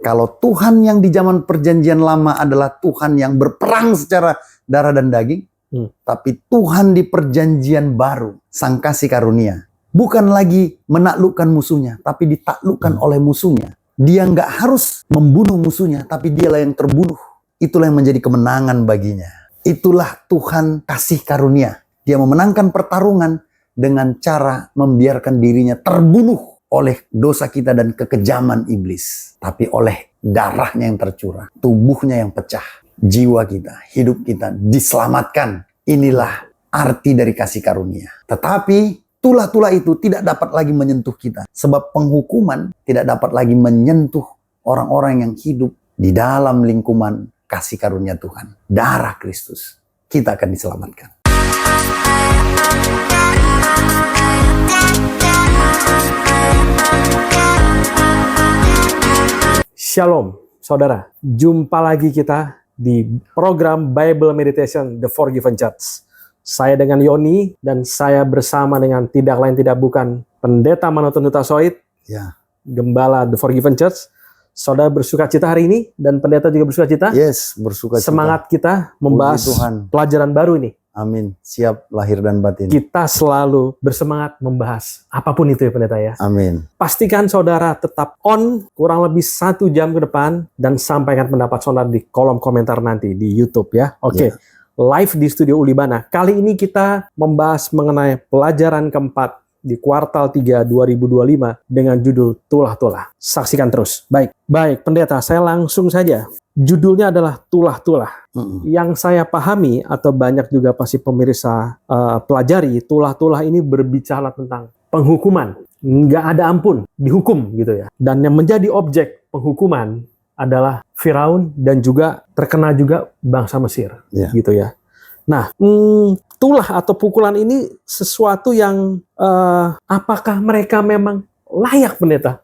Kalau Tuhan yang di zaman perjanjian lama adalah Tuhan yang berperang secara darah dan daging, tapi Tuhan di perjanjian baru, sang kasih karunia, bukan lagi menaklukkan musuhnya, tapi ditaklukkan oleh musuhnya. Dia nggak harus membunuh musuhnya, tapi dialah yang terbunuh. Itulah yang menjadi kemenangan baginya. Itulah Tuhan kasih karunia. Dia memenangkan pertarungan dengan cara membiarkan dirinya terbunuh oleh dosa kita dan kekejaman iblis. Tapi oleh darahnya yang tercurah, tubuhnya yang pecah, jiwa kita, hidup kita diselamatkan. Inilah arti dari kasih karunia. Tetapi tulah-tulah itu tidak dapat lagi menyentuh kita. Sebab penghukuman tidak dapat lagi menyentuh orang-orang yang hidup di dalam lingkungan kasih karunia Tuhan. Darah Kristus, kita akan diselamatkan. Shalom, saudara. Jumpa lagi kita di program Bible Meditation The Forgiven Church. Saya dengan Yoni dan saya bersama dengan tidak lain tidak bukan Pendeta Manutun Hutasoid, Gembala The Forgiven Church. Saudara bersuka cita hari ini dan pendeta juga bersuka cita. Yes, bersuka cita. Semangat kita membahas pelajaran baru ini. Amin. Siap lahir dan batin. Kita selalu bersemangat membahas apapun itu ya pendeta ya. Amin. Pastikan saudara tetap on kurang lebih 1 jam ke depan dan sampaikan pendapat saudara di kolom komentar nanti di YouTube ya. Oke. Live di Studio Ulibana. Kali ini kita membahas mengenai pelajaran keempat di kuartal 3 2025 dengan judul Tulah-tulah. Saksikan terus. Baik pendeta, saya langsung saja. Judulnya adalah Tulah-tulah. Yang saya pahami atau banyak juga pasti pemirsa pelajari, tulah-tulah ini berbicara tentang penghukuman. Nggak ada ampun, dihukum gitu ya. Dan yang menjadi objek penghukuman adalah Firaun dan juga terkena juga bangsa Mesir, gitu ya. Nah, tulah atau pukulan ini sesuatu yang apakah mereka memang layak pendeta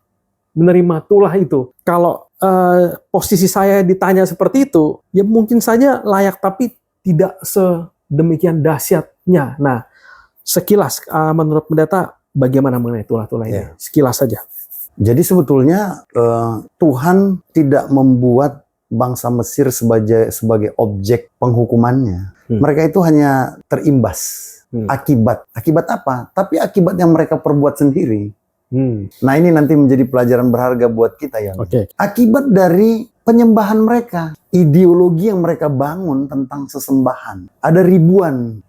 menerima tulah itu? Kalau posisi saya ditanya seperti itu, ya mungkin saja layak, tapi tidak sedemikian dahsyatnya. Nah, sekilas menurut pendeta bagaimana mengenai tulah-tulah ini? Sekilas saja. Jadi sebetulnya Tuhan tidak membuat bangsa Mesir sebagai objek penghukumannya. Mereka itu hanya terimbas akibat. Akibat apa? Tapi akibat yang mereka perbuat sendiri. Nah ini nanti menjadi pelajaran berharga buat kita ya. Akibat dari penyembahan mereka, ideologi yang mereka bangun tentang sesembahan. Ada ribuan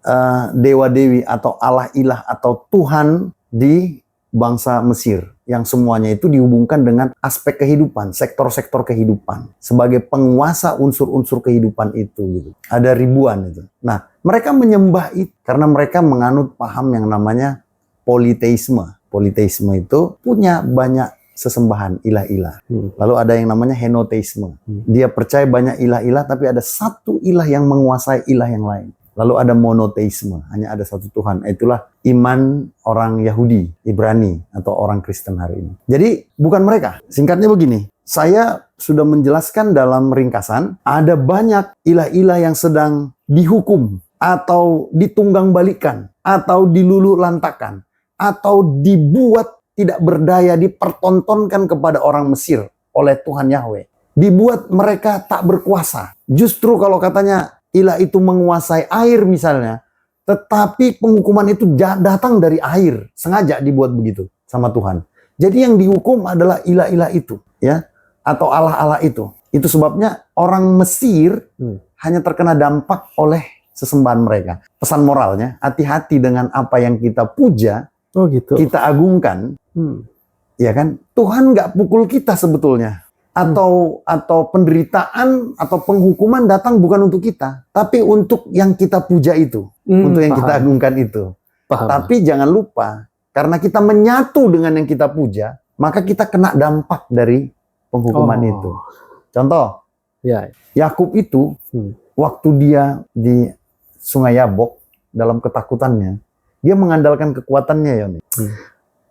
dewa-dewi atau Allah-ilah atau Tuhan di bangsa Mesir yang semuanya itu dihubungkan dengan aspek kehidupan, sektor-sektor kehidupan sebagai penguasa unsur-unsur kehidupan itu gitu. Ada ribuan itu. Nah, mereka menyembah itu karena mereka menganut paham yang namanya politeisme. Politeisme itu punya banyak sesembahan ilah-ilah. Lalu ada yang namanya henoteisme. Dia percaya banyak ilah-ilah tapi ada satu ilah yang menguasai ilah yang lain. Lalu ada monoteisme, hanya ada satu Tuhan. Itulah iman orang Yahudi, Ibrani, atau orang Kristen hari ini. Jadi bukan mereka. Singkatnya begini, saya sudah menjelaskan dalam ringkasan, ada banyak ilah-ilah yang sedang dihukum, atau ditunggangbalikan, atau diluluh lantakan, atau dibuat tidak berdaya, dipertontonkan kepada orang Mesir oleh Tuhan Yahweh. Dibuat mereka tak berkuasa. Justru kalau katanya ilah itu menguasai air misalnya, tetapi penghukuman itu datang dari air, sengaja dibuat begitu sama Tuhan. Jadi yang dihukum adalah ilah-ilah itu, ya, atau Allah-Allah itu. Itu sebabnya orang Mesir hanya terkena dampak oleh sesembahan mereka. Pesan moralnya, hati-hati dengan apa yang kita puja, kita agungkan, ya kan? Tuhan nggak pukul kita sebetulnya. Atau penderitaan atau penghukuman datang bukan untuk kita, tapi untuk yang kita puja itu, untuk yang kita agungkan itu. Tapi jangan lupa, karena kita menyatu dengan yang kita puja, maka kita kena dampak dari penghukuman itu. Contoh, Yakub itu waktu dia di Sungai Yabok dalam ketakutannya, dia mengandalkan kekuatannya ya.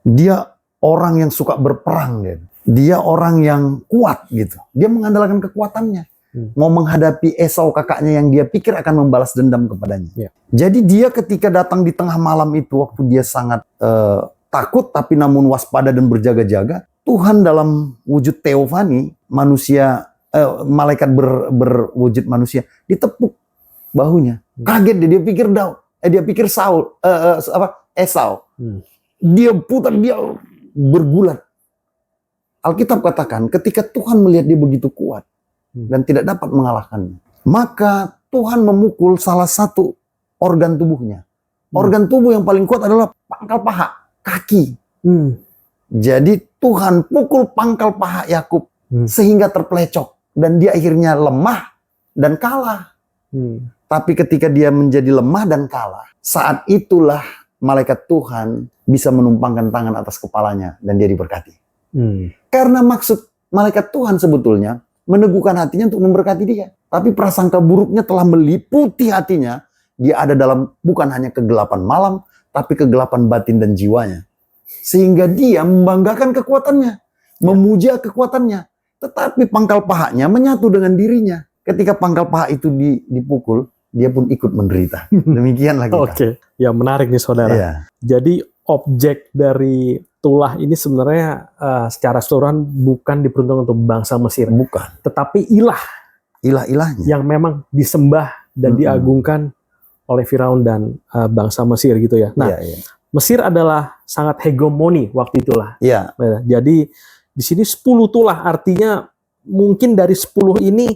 Dia orang yang suka berperang gitu. Dia orang yang kuat gitu. Dia mengandalkan kekuatannya. Mau menghadapi Esau kakaknya yang dia pikir akan membalas dendam kepadanya. Jadi dia ketika datang di tengah malam itu, waktu dia sangat takut tapi namun waspada dan berjaga-jaga, Tuhan dalam wujud teofani, manusia, malaikat berwujud manusia, ditepuk bahunya. Kaget dia pikir dia pikir Esau. Dia putar, dia bergulat. Alkitab katakan ketika Tuhan melihat dia begitu kuat dan tidak dapat mengalahkannya, maka Tuhan memukul salah satu organ tubuhnya. Organ tubuh yang paling kuat adalah pangkal paha, kaki. Jadi Tuhan pukul pangkal paha Yakub sehingga terpelecok dan dia akhirnya lemah dan kalah. Tapi ketika dia menjadi lemah dan kalah, saat itulah malaikat Tuhan bisa menumpangkan tangan atas kepalanya dan dia diberkati. Karena maksud malaikat Tuhan sebetulnya meneguhkan hatinya untuk memberkati dia. Tapi prasangka buruknya telah meliputi hatinya. Dia ada dalam bukan hanya kegelapan malam, tapi kegelapan batin dan jiwanya. Sehingga dia membanggakan kekuatannya, memuja kekuatannya. Tetapi pangkal pahanya menyatu dengan dirinya. Ketika pangkal paha itu dipukul, dia pun ikut menderita. Demikianlah kita. Oke, ya menarik nih saudara. Iya. Jadi objek dari tulah ini sebenarnya secara keseluruhan bukan diperuntukkan untuk bangsa Mesir. Bukan. Tetapi Ilah-ilahnya. yang memang disembah dan diagungkan oleh Firaun dan bangsa Mesir gitu ya. Nah, Mesir adalah sangat hegemoni waktu itulah. Iya. Nah, jadi di sini 10 tulah, artinya mungkin dari 10 ini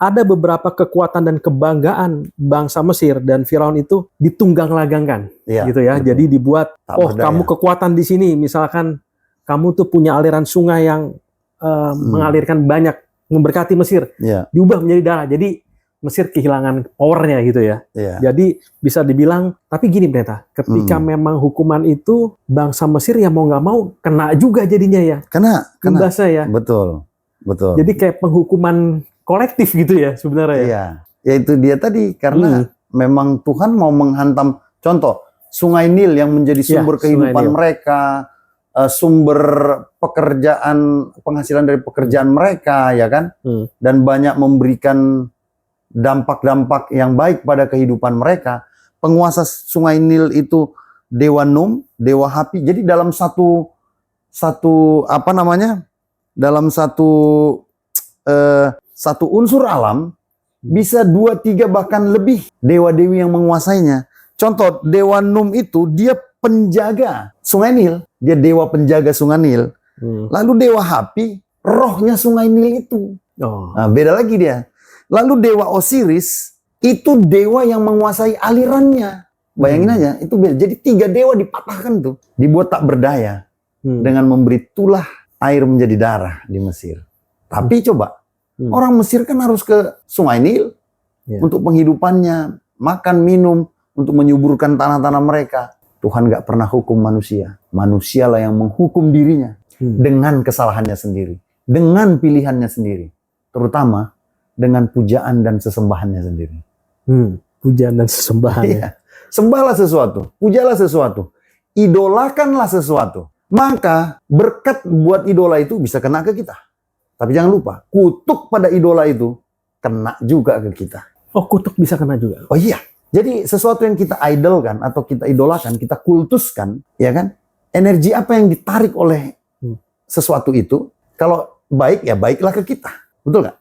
ada beberapa kekuatan dan kebanggaan bangsa Mesir dan Firaun itu ditunggang-langgangan, gitu ya. Betul. Jadi dibuat, kamu kekuatan di sini, misalkan kamu tuh punya aliran sungai yang mengalirkan banyak, memberkati Mesir, diubah menjadi darah. Jadi Mesir kehilangan powernya gitu ya. Jadi bisa dibilang, tapi gini pendeta, ketika memang hukuman itu bangsa Mesir ya mau nggak mau kena juga jadinya ya. Kena. Ya. Betul. Jadi kayak penghukuman kolektif gitu ya sebenarnya ya. Iya, ya itu dia tadi karena memang Tuhan mau menghantam, contoh Sungai Nil yang menjadi sumber kehidupan mereka, sumber pekerjaan, penghasilan dari pekerjaan mereka, ya kan, dan banyak memberikan dampak-dampak yang baik pada kehidupan mereka. Penguasa Sungai Nil itu Dewa Num, Dewa Hapi. Jadi dalam satu unsur alam bisa 2, 3 bahkan lebih dewa-dewi yang menguasainya. Contoh Dewa Num itu dia penjaga Sungai Nil, dia dewa penjaga Sungai Nil. Lalu Dewa Hapi rohnya Sungai Nil itu. Nah, beda lagi dia. Lalu Dewa Osiris itu dewa yang menguasai alirannya. Bayangin aja, itu beda. Jadi 3 dewa dipatahkan tuh, dibuat tak berdaya dengan memberi tulah air menjadi darah di Mesir. Tapi coba orang Mesir kan harus ke Sungai Nil untuk penghidupannya, makan, minum, untuk menyuburkan tanah-tanah mereka. Tuhan gak pernah hukum manusia. Manusialah yang menghukum dirinya dengan kesalahannya sendiri, dengan pilihannya sendiri, terutama dengan pujaan dan sesembahannya sendiri. Pujaan dan sesembahan. Sembahlah sesuatu, pujalah sesuatu, idolakanlah sesuatu. Maka berkat buat idola itu bisa kena ke kita. Tapi jangan lupa, kutuk pada idola itu kena juga ke kita. Oh, kutuk bisa kena juga? Oh iya. Jadi sesuatu yang kita idolkan atau kita idolakan, kita kultuskan, ya kan? Energi apa yang ditarik oleh sesuatu itu, kalau baik ya baiklah ke kita. Betul nggak?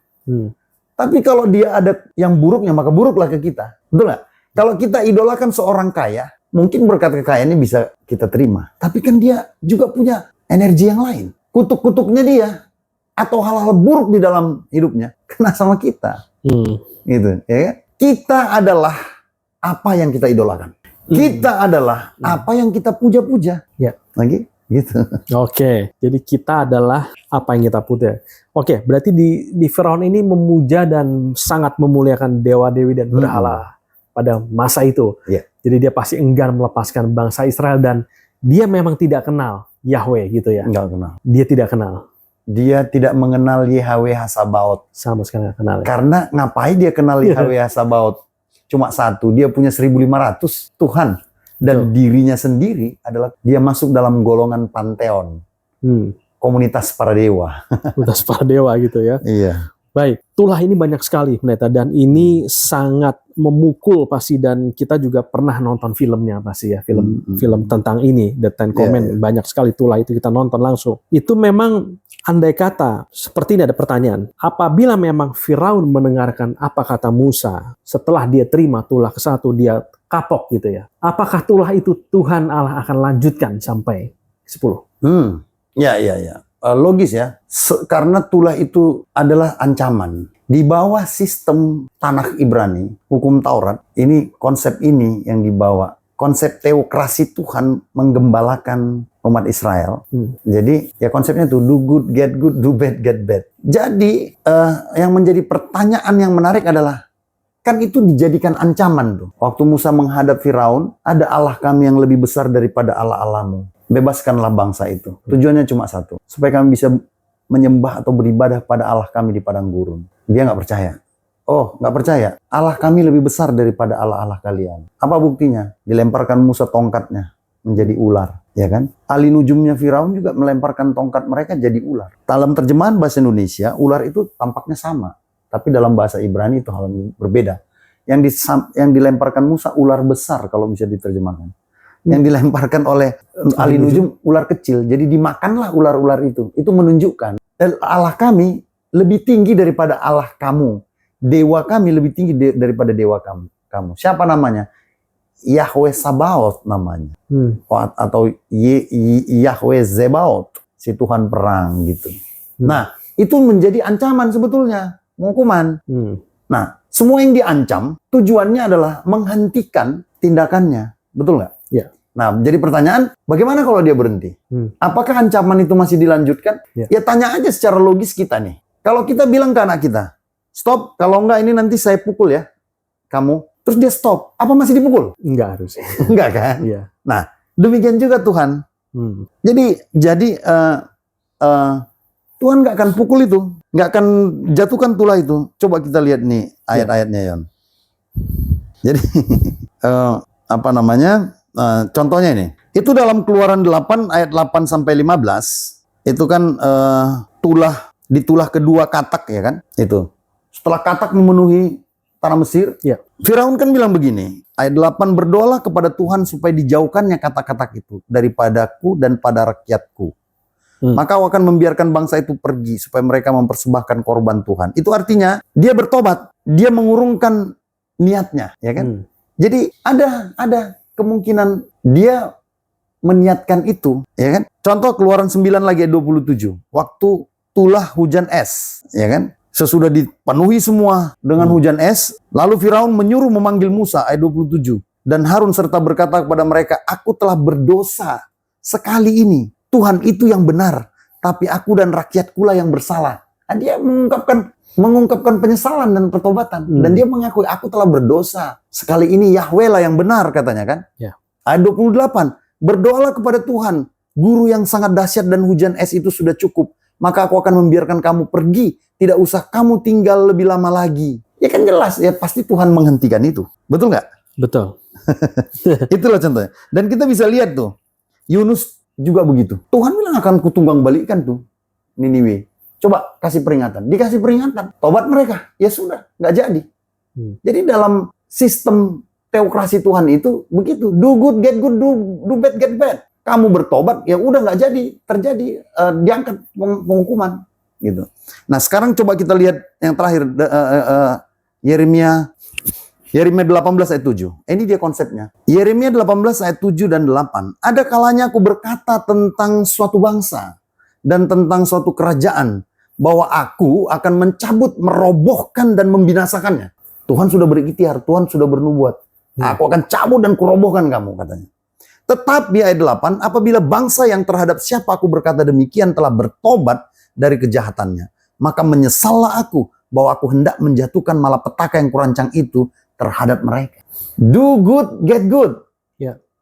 Tapi kalau dia ada yang buruknya, maka buruklah ke kita. Betul nggak? Kalau kita idolakan seorang kaya, mungkin berkat kekayaannya bisa kita terima. Tapi kan dia juga punya energi yang lain. Kutuk-kutuknya dia atau hal-hal buruk di dalam hidupnya kena sama kita. Gitu, ya. Kita adalah apa yang kita idolakan. Kita adalah apa yang kita puja-puja. Ya. Lagi gitu. Oke, jadi kita adalah apa yang kita puja. Oke, berarti di Firaun ini memuja dan sangat memuliakan dewa-dewi dan berhala pada masa itu. Jadi dia pasti enggan melepaskan bangsa Israel dan dia memang tidak kenal Yahweh gitu ya. Enggak kenal. Dia tidak kenal. Dia tidak mengenal Yahweh Sabaoth. Sama sekali nggak kenal. Ya? Karena ngapain dia kenal Yahweh Sabaoth? Cuma satu, dia punya 1.500 Tuhan. Dan dirinya sendiri adalah, dia masuk dalam golongan panteon. Komunitas para dewa. Komunitas para dewa gitu ya. Iya. Baik, tulah ini banyak sekali, Pendeta, dan ini sangat memukul pasti, dan kita juga pernah nonton filmnya pasti ya, film tentang ini, The Ten Commandments, banyak sekali tulah itu kita nonton langsung. Itu memang andai kata, seperti ini ada pertanyaan, apabila memang Firaun mendengarkan apa kata Musa, setelah dia terima tulah ke-1, dia kapok gitu ya, apakah tulah itu Tuhan Allah akan lanjutkan sampai 10? Ya. Logis ya, karena tulah itu adalah ancaman. Di bawah sistem Tanakh Ibrani, hukum Taurat, ini konsep ini yang dibawa. Konsep teokrasi Tuhan menggembalakan umat Israel. Jadi ya konsepnya tuh do good, get good, do bad, get bad. Jadi yang menjadi pertanyaan yang menarik adalah, kan itu dijadikan ancaman tuh. Waktu Musa menghadap Firaun, ada Allah kami yang lebih besar daripada Allah-Allahmu. Bebaskanlah bangsa itu. Tujuannya cuma satu, supaya kami bisa menyembah atau beribadah pada Allah kami di padang gurun. Dia nggak percaya. Oh, nggak percaya. Allah kami lebih besar daripada Allah-Allah kalian. Apa buktinya? Dilemparkan Musa tongkatnya menjadi ular, ya kan? Ali nujumnya Firaun juga melemparkan tongkat mereka jadi ular. Dalam terjemahan bahasa Indonesia, ular itu tampaknya sama, tapi dalam bahasa Ibrani itu hal yang berbeda. Yang dilemparkan Musa ular besar kalau bisa diterjemahkan. Yang dilemparkan oleh Ali Nujum ular kecil. Jadi dimakanlah ular-ular itu. Itu menunjukkan Allah kami lebih tinggi daripada Allah kamu. Dewa kami lebih tinggi daripada dewa kamu. Siapa namanya? Yahweh Sabaoth namanya. Atau Yahweh Zebaoth, si Tuhan perang gitu. Nah, itu menjadi ancaman sebetulnya, hukuman. Nah, semua yang diancam tujuannya adalah menghentikan tindakannya. Betul nggak? Ya. Nah, jadi pertanyaan, bagaimana kalau dia berhenti? Apakah ancaman itu masih dilanjutkan? Ya tanya aja secara logis kita nih. Kalau kita bilang ke anak kita, stop, kalau enggak ini nanti saya pukul ya, kamu. Terus dia stop, apa masih dipukul? Enggak harus. Enggak kan? Iya. Nah, demikian juga Tuhan. Jadi Tuhan nggak akan pukul itu, nggak akan jatuhkan tulah itu. Coba kita lihat nih ayat-ayatnya, Yon. Jadi apa namanya? Contohnya ini. Itu dalam Keluaran 8 ayat 8 sampai 15. Itu kan ditulah kedua katak ya kan? Itu. Setelah katak memenuhi tanah Mesir, Firaun kan bilang begini, ayat 8, berdoalah kepada Tuhan supaya dijauhkannya katak-katak itu daripadaku dan pada rakyatku. Maka aku akan membiarkan bangsa itu pergi supaya mereka mempersembahkan korban Tuhan. Itu artinya dia bertobat, dia mengurungkan niatnya, ya kan? Jadi ada kemungkinan dia meniatkan itu, ya kan? Contoh Keluaran 9 lagi ayat 27. Waktu tulah hujan es, ya kan? Sesudah dipenuhi semua dengan hujan es, lalu Firaun menyuruh memanggil Musa ayat 27 dan Harun serta berkata kepada mereka, aku telah berdosa sekali ini. Tuhan itu yang benar, tapi aku dan rakyatkulah yang bersalah. Nah, dia mengungkapkan penyesalan dan pertobatan. Dan dia mengakui, aku telah berdosa. Sekali ini Yahweh lah yang benar, katanya kan. Ayat 28, berdoalah kepada Tuhan, guru yang sangat dahsyat dan hujan es itu sudah cukup. Maka aku akan membiarkan kamu pergi, tidak usah kamu tinggal lebih lama lagi. Ya kan jelas, ya pasti Tuhan menghentikan itu. Betul nggak? Betul. Itulah contohnya. Dan kita bisa lihat tuh, Yunus juga begitu. Tuhan bilang akan kutunggang balikan tuh Niniwe. Coba kasih peringatan. Dikasih peringatan. Tobat mereka. Ya sudah. Nggak jadi. Jadi dalam sistem teokrasi Tuhan itu begitu. Do good, get good. Do bad, get bad. Kamu bertobat, ya udah nggak jadi. Terjadi. Diangkat penghukuman. Gitu. Nah sekarang coba kita lihat yang terakhir. Yeremia 18 ayat 7. Ini dia konsepnya. Yeremia 18 ayat 7 dan 8. Ada kalanya aku berkata tentang suatu bangsa dan tentang suatu kerajaan bahwa aku akan mencabut, merobohkan dan membinasakannya. Tuhan sudah berikhtiar, Tuhan sudah bernubuat. Aku akan cabut dan kurobohkan kamu, katanya. Tetapi ayat 8, apabila bangsa yang terhadap siapa aku berkata demikian telah bertobat dari kejahatannya, maka menyesallah aku bahwa aku hendak menjatuhkan malapetaka yang kurancang itu terhadap mereka. Do good, get good.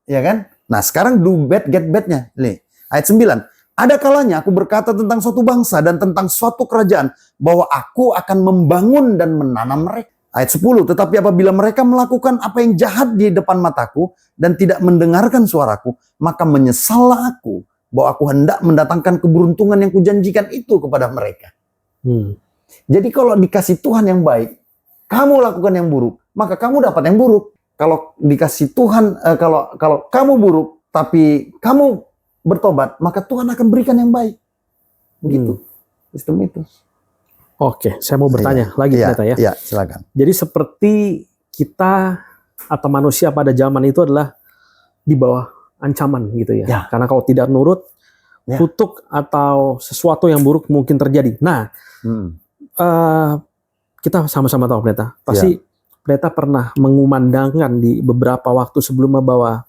Ya kan? Nah sekarang do bad, get badnya. Nih, ayat 9. Ada kalanya aku berkata tentang suatu bangsa dan tentang suatu kerajaan bahwa aku akan membangun dan menanam mereka. Ayat 10. Tetapi apabila mereka melakukan apa yang jahat di depan mataku dan tidak mendengarkan suaraku, maka menyesallah aku bahwa aku hendak mendatangkan keberuntungan yang kujanjikan itu kepada mereka. Jadi kalau dikasih Tuhan yang baik, kamu lakukan yang buruk, maka kamu dapat yang buruk. Kalau dikasih Tuhan, kalau kamu buruk, tapi kamu bertobat, maka Tuhan akan berikan yang baik. Begitu sistem itu. Oke, saya mau bertanya lagi Iya, pendeta ya. iya, silakan. Jadi seperti kita atau manusia pada zaman itu adalah di bawah ancaman gitu ya. Ya. Karena kalau tidak nurut, Ya. kutuk atau sesuatu yang buruk mungkin terjadi. Nah, kita sama-sama tahu pendeta. Pasti pendeta pernah mengumandangkan di beberapa waktu sebelumnya bahwa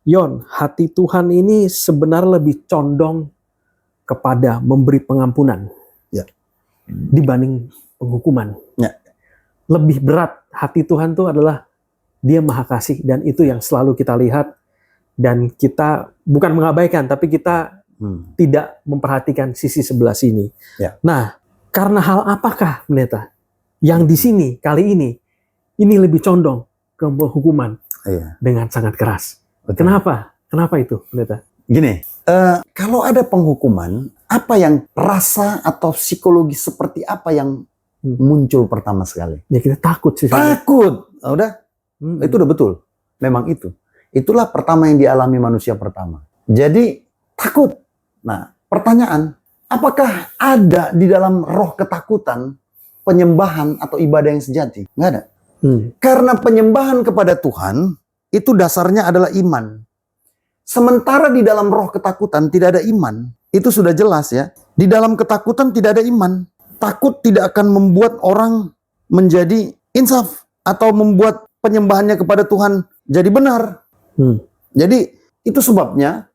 Yon, hati Tuhan ini sebenarnya lebih condong kepada memberi pengampunan dibanding penghukuman. Ya. Lebih berat hati Tuhan itu adalah Dia Maha Kasih, dan itu yang selalu kita lihat, dan kita bukan mengabaikan, tapi kita tidak memperhatikan sisi sebelah sini. Ya. Nah, karena hal apakah pendeta yang di sini kali ini lebih condong ke hukuman dengan sangat keras? Betul. Kenapa itu pendeta? Gini, kalau ada penghukuman, apa yang rasa atau psikologi seperti apa yang muncul pertama sekali? Ya kita takut sih. Takut. Udah, itu udah betul. Memang itu. Itulah pertama yang dialami manusia pertama. Jadi takut. Nah, pertanyaan, apakah ada di dalam roh ketakutan penyembahan atau ibadah yang sejati? Nggak ada. Karena penyembahan kepada Tuhan itu dasarnya adalah iman. Sementara di dalam roh ketakutan tidak ada iman. Itu sudah jelas ya. Di dalam ketakutan tidak ada iman. Takut tidak akan membuat orang menjadi insaf atau membuat penyembahannya kepada Tuhan jadi benar. Jadi itu sebabnya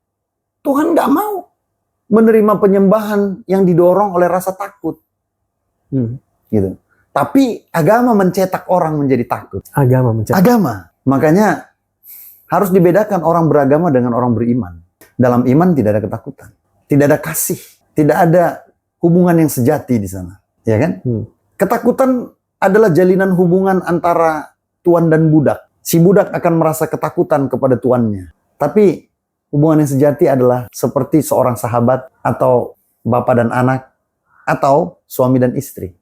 Tuhan nggak mau menerima penyembahan yang didorong oleh rasa takut. Gitu. Tapi agama mencetak orang menjadi takut. Agama. Makanya harus dibedakan orang beragama dengan orang beriman. Dalam iman tidak ada ketakutan, tidak ada kasih, tidak ada hubungan yang sejati di sana, ya kan? Ketakutan adalah jalinan hubungan antara tuan dan budak. Si budak akan merasa ketakutan kepada tuannya. Tapi hubungan yang sejati adalah seperti seorang sahabat atau bapak dan anak atau suami dan istri.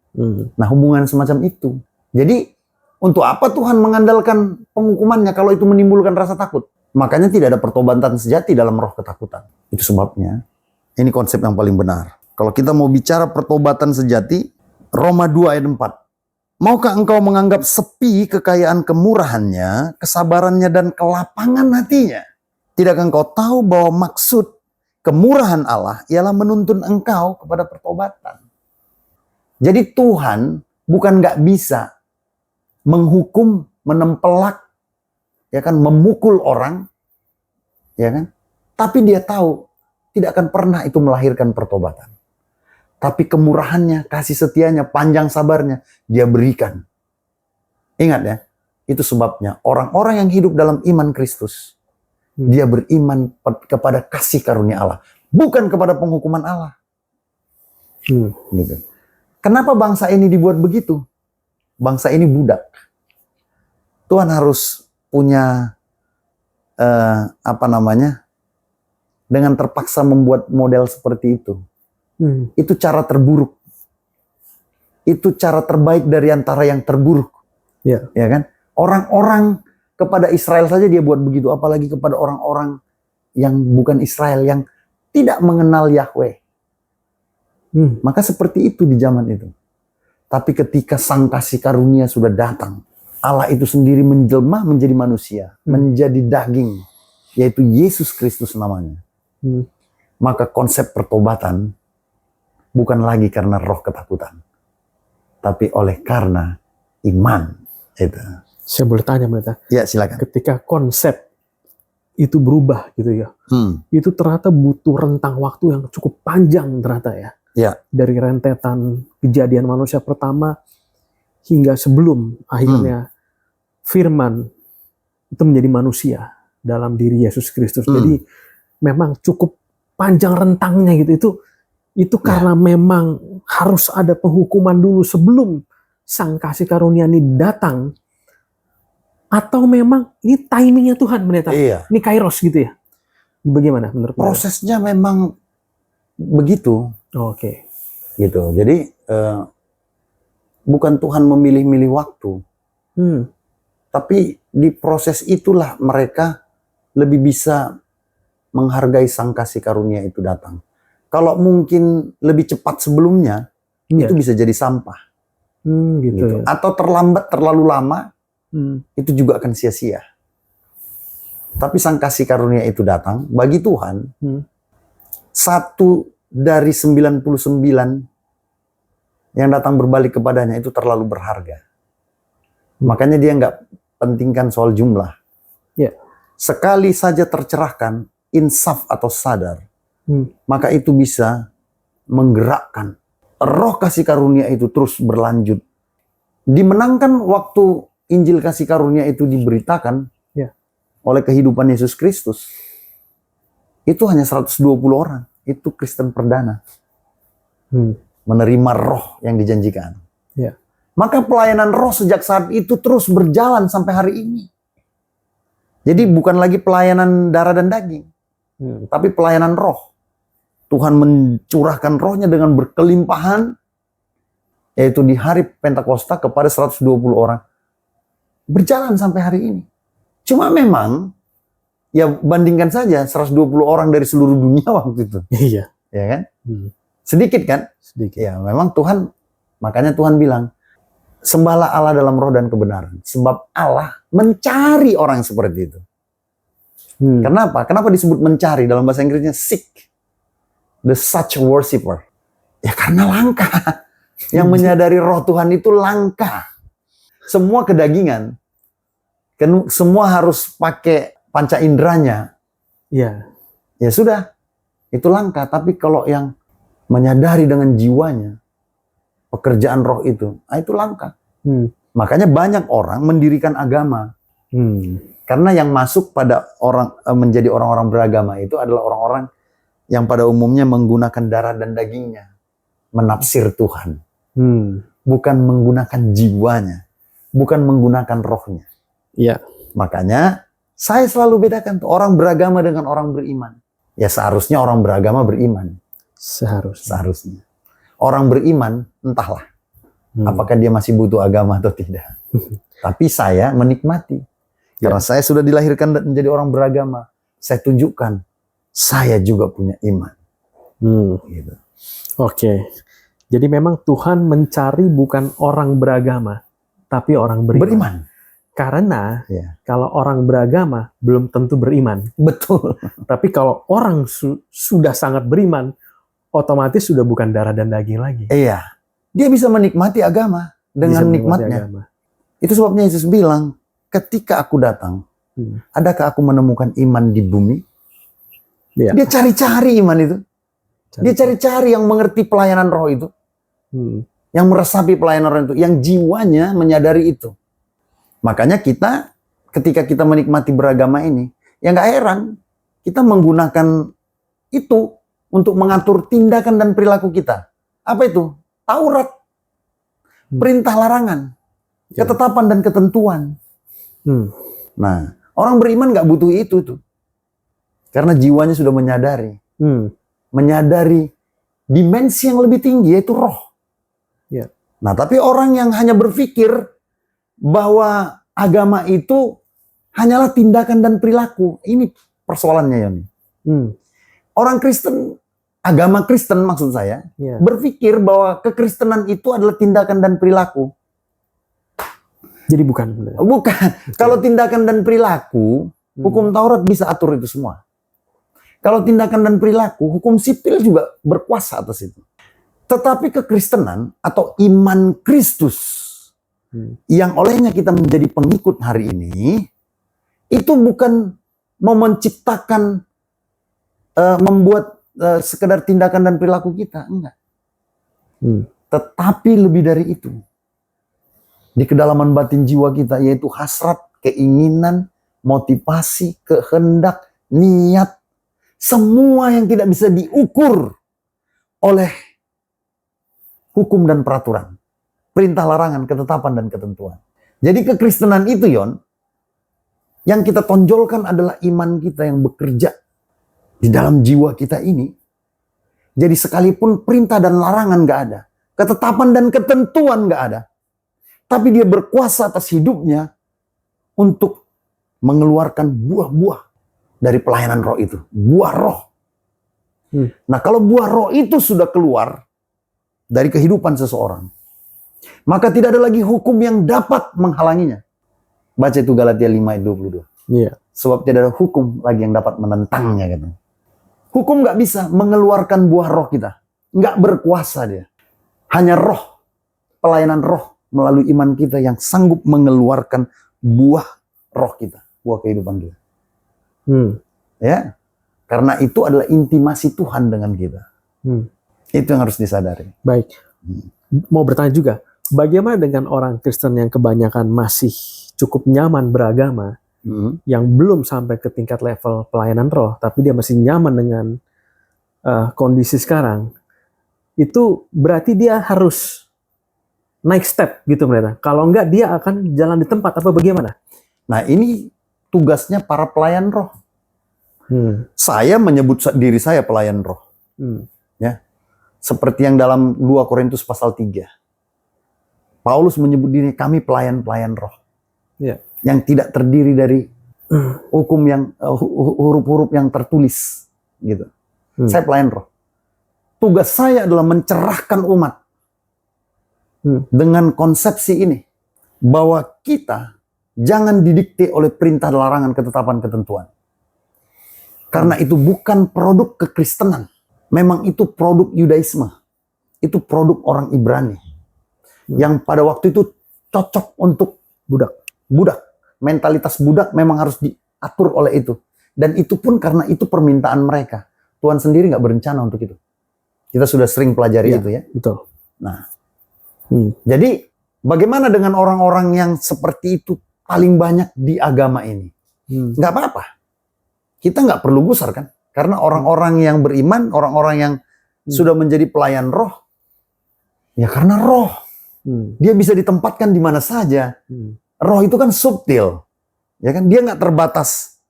Nah, hubungan semacam itu. Jadi untuk apa Tuhan mengandalkan penghukumannya kalau itu menimbulkan rasa takut? Makanya tidak ada pertobatan sejati dalam roh ketakutan. Itu sebabnya, ini konsep yang paling benar. Kalau kita mau bicara pertobatan sejati, Roma 2 ayat 4. Maukah engkau menganggap sepi kekayaan kemurahannya, kesabarannya dan kelapangan hatinya? Tidakkah engkau tahu bahwa maksud kemurahan Allah ialah menuntun engkau kepada pertobatan? Jadi Tuhan bukan nggak bisa menghukum, menempelak, ya kan, memukul orang, ya kan? Tapi dia tahu tidak akan pernah itu melahirkan pertobatan. Tapi kemurahannya, kasih setianya, panjang sabarnya dia berikan. Ingat ya, itu sebabnya orang-orang yang hidup dalam iman Kristus, dia beriman kepada kasih karunia Allah, bukan kepada penghukuman Allah. Gitu. Kenapa bangsa ini dibuat begitu? Bangsa ini budak. Tuhan harus punya dengan terpaksa membuat model seperti itu. Itu cara terburuk. Itu cara terbaik dari antara yang terburuk. Ya kan? Orang-orang kepada Israel saja dia buat begitu, apalagi kepada orang-orang yang bukan Israel, yang tidak mengenal Yahweh. Maka seperti itu di zaman itu. Tapi ketika sang kasih karunia sudah datang, Allah itu sendiri menjelma menjadi manusia, menjadi daging, yaitu Yesus Kristus namanya. Maka konsep pertobatan bukan lagi karena roh ketakutan, tapi oleh karena iman. Itu. Saya boleh tanya, pendeta? Ya, silakan. Ketika konsep itu berubah gitu ya, itu ternyata butuh rentang waktu yang cukup panjang ternyata ya. Dari rentetan kejadian manusia pertama hingga sebelum akhirnya firman itu menjadi manusia dalam diri Yesus Kristus. Jadi memang cukup panjang rentangnya gitu. Itu karena memang harus ada penghukuman dulu sebelum sang kasih karunia ini datang, atau memang ini timingnya Tuhan, pendeta? Ini kairos gitu ya? Bagaimana menurut pendeta? Prosesnya memang begitu. Oke. Gitu. Jadi bukan Tuhan memilih-milih waktu. Hmm. Tapi di proses itulah mereka lebih bisa menghargai sang kasih karunia itu datang. Kalau mungkin lebih cepat sebelumnya, Iya. itu bisa jadi sampah. Gitu. Gitu. Ya. Atau terlambat terlalu lama, itu juga akan sia-sia. Tapi sang kasih karunia itu datang, bagi Tuhan, 1 dari 99 yang datang berbalik kepadanya itu terlalu berharga. Makanya dia nggak pentingkan soal jumlah. Ya. Sekali saja tercerahkan, insaf atau sadar, maka itu bisa menggerakkan. Roh kasih karunia itu terus berlanjut. Dimenangkan waktu Injil kasih karunia itu diberitakan oleh kehidupan Yesus Kristus. Itu hanya 120 orang. Itu Kristen perdana. Menerima roh yang dijanjikan. Ya. Maka pelayanan roh sejak saat itu terus berjalan sampai hari ini. Jadi bukan lagi pelayanan darah dan daging. Tapi pelayanan roh. Tuhan mencurahkan rohnya dengan berkelimpahan. Yaitu di hari Pentakosta kepada 120 orang. Berjalan sampai hari ini. Cuma memang, ya bandingkan saja 120 orang dari seluruh dunia waktu itu. Iya. Ya kan? Sedikit kan? Sedikit. Ya memang Tuhan, makanya Tuhan bilang, sembahlah Allah dalam roh dan kebenaran. Sebab Allah mencari orang seperti itu. Kenapa? Kenapa disebut mencari? Dalam bahasa Inggrisnya seek. The such worshiper. Ya karena langka. Yang menyadari roh Tuhan itu langka. Semua kedagingan. Semua harus pakai panca inderanya. Iya. Ya sudah. Itu langka. Tapi kalau yang menyadari dengan jiwanya pekerjaan roh itu langka. Makanya banyak orang mendirikan agama. Karena yang masuk pada orang menjadi orang-orang beragama itu adalah orang-orang yang pada umumnya menggunakan darah dan dagingnya menafsir Tuhan. Bukan menggunakan jiwanya, bukan menggunakan rohnya. Iya. Makanya saya selalu bedakan tuh orang beragama dengan orang beriman. Ya seharusnya orang beragama beriman. Seharusnya. Orang beriman entahlah apakah dia masih butuh agama atau tidak. Tapi saya menikmati. Karena saya sudah dilahirkan menjadi orang beragama. Saya tunjukkan, saya juga punya iman. Gitu. Oke. Jadi memang Tuhan mencari bukan orang beragama, tapi orang beriman. Karena kalau orang beragama belum tentu beriman. Betul. Tapi kalau orang sudah sangat beriman, otomatis sudah bukan darah dan daging lagi. Iya. Dia bisa menikmati agama dengan nikmatnya. Itu sebabnya Yesus bilang, ketika aku datang, adakah aku menemukan iman di bumi? Dia cari-cari iman itu. Dia cari-cari yang mengerti pelayanan roh itu. Yang meresapi pelayanan roh itu. Yang jiwanya menyadari itu. Makanya kita, ketika kita menikmati beragama ini, ya nggak heran. Kita menggunakan itu untuk mengatur tindakan dan perilaku kita. Apa itu? Taurat. Perintah larangan. Ketetapan dan ketentuan. Nah, orang beriman nggak butuh itu tuh. Karena jiwanya sudah menyadari. Menyadari dimensi yang lebih tinggi, yaitu roh. Nah, tapi orang yang hanya berpikir bahwa agama itu hanyalah tindakan dan perilaku. Ini persoalannya, Yoni. Orang Kristen, agama Kristen maksud saya, berpikir bahwa kekristenan itu adalah tindakan dan perilaku. Jadi bukan. Kalau tindakan dan perilaku, hukum Taurat bisa atur itu semua. Kalau tindakan dan perilaku, hukum sipil juga berkuasa atas itu. Tetapi kekristenan atau iman Kristus yang olehnya kita menjadi pengikut hari ini, itu bukan mau menciptakan, membuat sekedar tindakan dan perilaku kita. Enggak. Tetapi lebih dari itu. Di kedalaman batin jiwa kita, yaitu hasrat, keinginan, motivasi, kehendak, niat, semua yang tidak bisa diukur oleh hukum dan peraturan. Perintah larangan, ketetapan dan ketentuan. Jadi kekristenan itu, Yon, yang kita tonjolkan adalah iman kita yang bekerja di dalam jiwa kita ini. Jadi sekalipun perintah dan larangan gak ada, ketetapan dan ketentuan gak ada, Tapi dia berkuasa atas hidupnya untuk mengeluarkan buah-buah dari pelayanan roh itu. Buah roh. Nah, kalau buah roh itu sudah keluar dari kehidupan seseorang, maka tidak ada lagi hukum yang dapat menghalanginya. Baca itu Galatia 5 ayat 22. Iya. Sebab tidak ada hukum lagi yang dapat menentangnya. Gitu. Hukum nggak bisa mengeluarkan buah roh kita. Nggak berkuasa dia. Hanya roh, pelayanan roh melalui iman kita yang sanggup mengeluarkan buah roh kita, buah kehidupan kita. Ya, karena itu adalah intimasi Tuhan dengan kita. Itu yang harus disadari. Baik. Mau bertanya juga, bagaimana dengan orang Kristen yang kebanyakan masih cukup nyaman beragama, yang belum sampai ke tingkat level pelayanan roh, tapi dia masih nyaman dengan kondisi sekarang? Itu berarti dia harus naik step gitu mereka. Kalau enggak dia akan jalan di tempat apa bagaimana? Nah, ini tugasnya para pelayan roh. Saya menyebut diri saya pelayan roh. Ya. Seperti yang dalam 2 Korintus pasal 3. Paulus menyebut diri kami pelayan-pelayan roh. Ya. Yang tidak terdiri dari hukum yang huruf-huruf yang tertulis gitu. Saya pelayan roh. Tugas saya adalah mencerahkan umat dengan konsepsi ini, bahwa kita jangan didikte oleh perintah, larangan, ketetapan, ketentuan. Karena itu bukan produk kekristenan. Memang itu produk Yudaisme. Itu produk orang Ibrani. Yang pada waktu itu cocok untuk budak. Mentalitas budak memang harus diatur oleh itu. Dan itu pun karena itu permintaan mereka. Tuhan sendiri nggak berencana untuk itu. Kita sudah sering pelajari itu ya. Betul. Nah, jadi bagaimana dengan orang-orang yang seperti itu paling banyak di agama ini? Nggak apa-apa. Kita nggak perlu gusar kan? Karena orang-orang yang beriman, orang-orang yang sudah menjadi pelayan roh, ya karena roh. Dia bisa ditempatkan di mana saja. Roh itu kan subtil. Ya kan? Dia nggak terbatas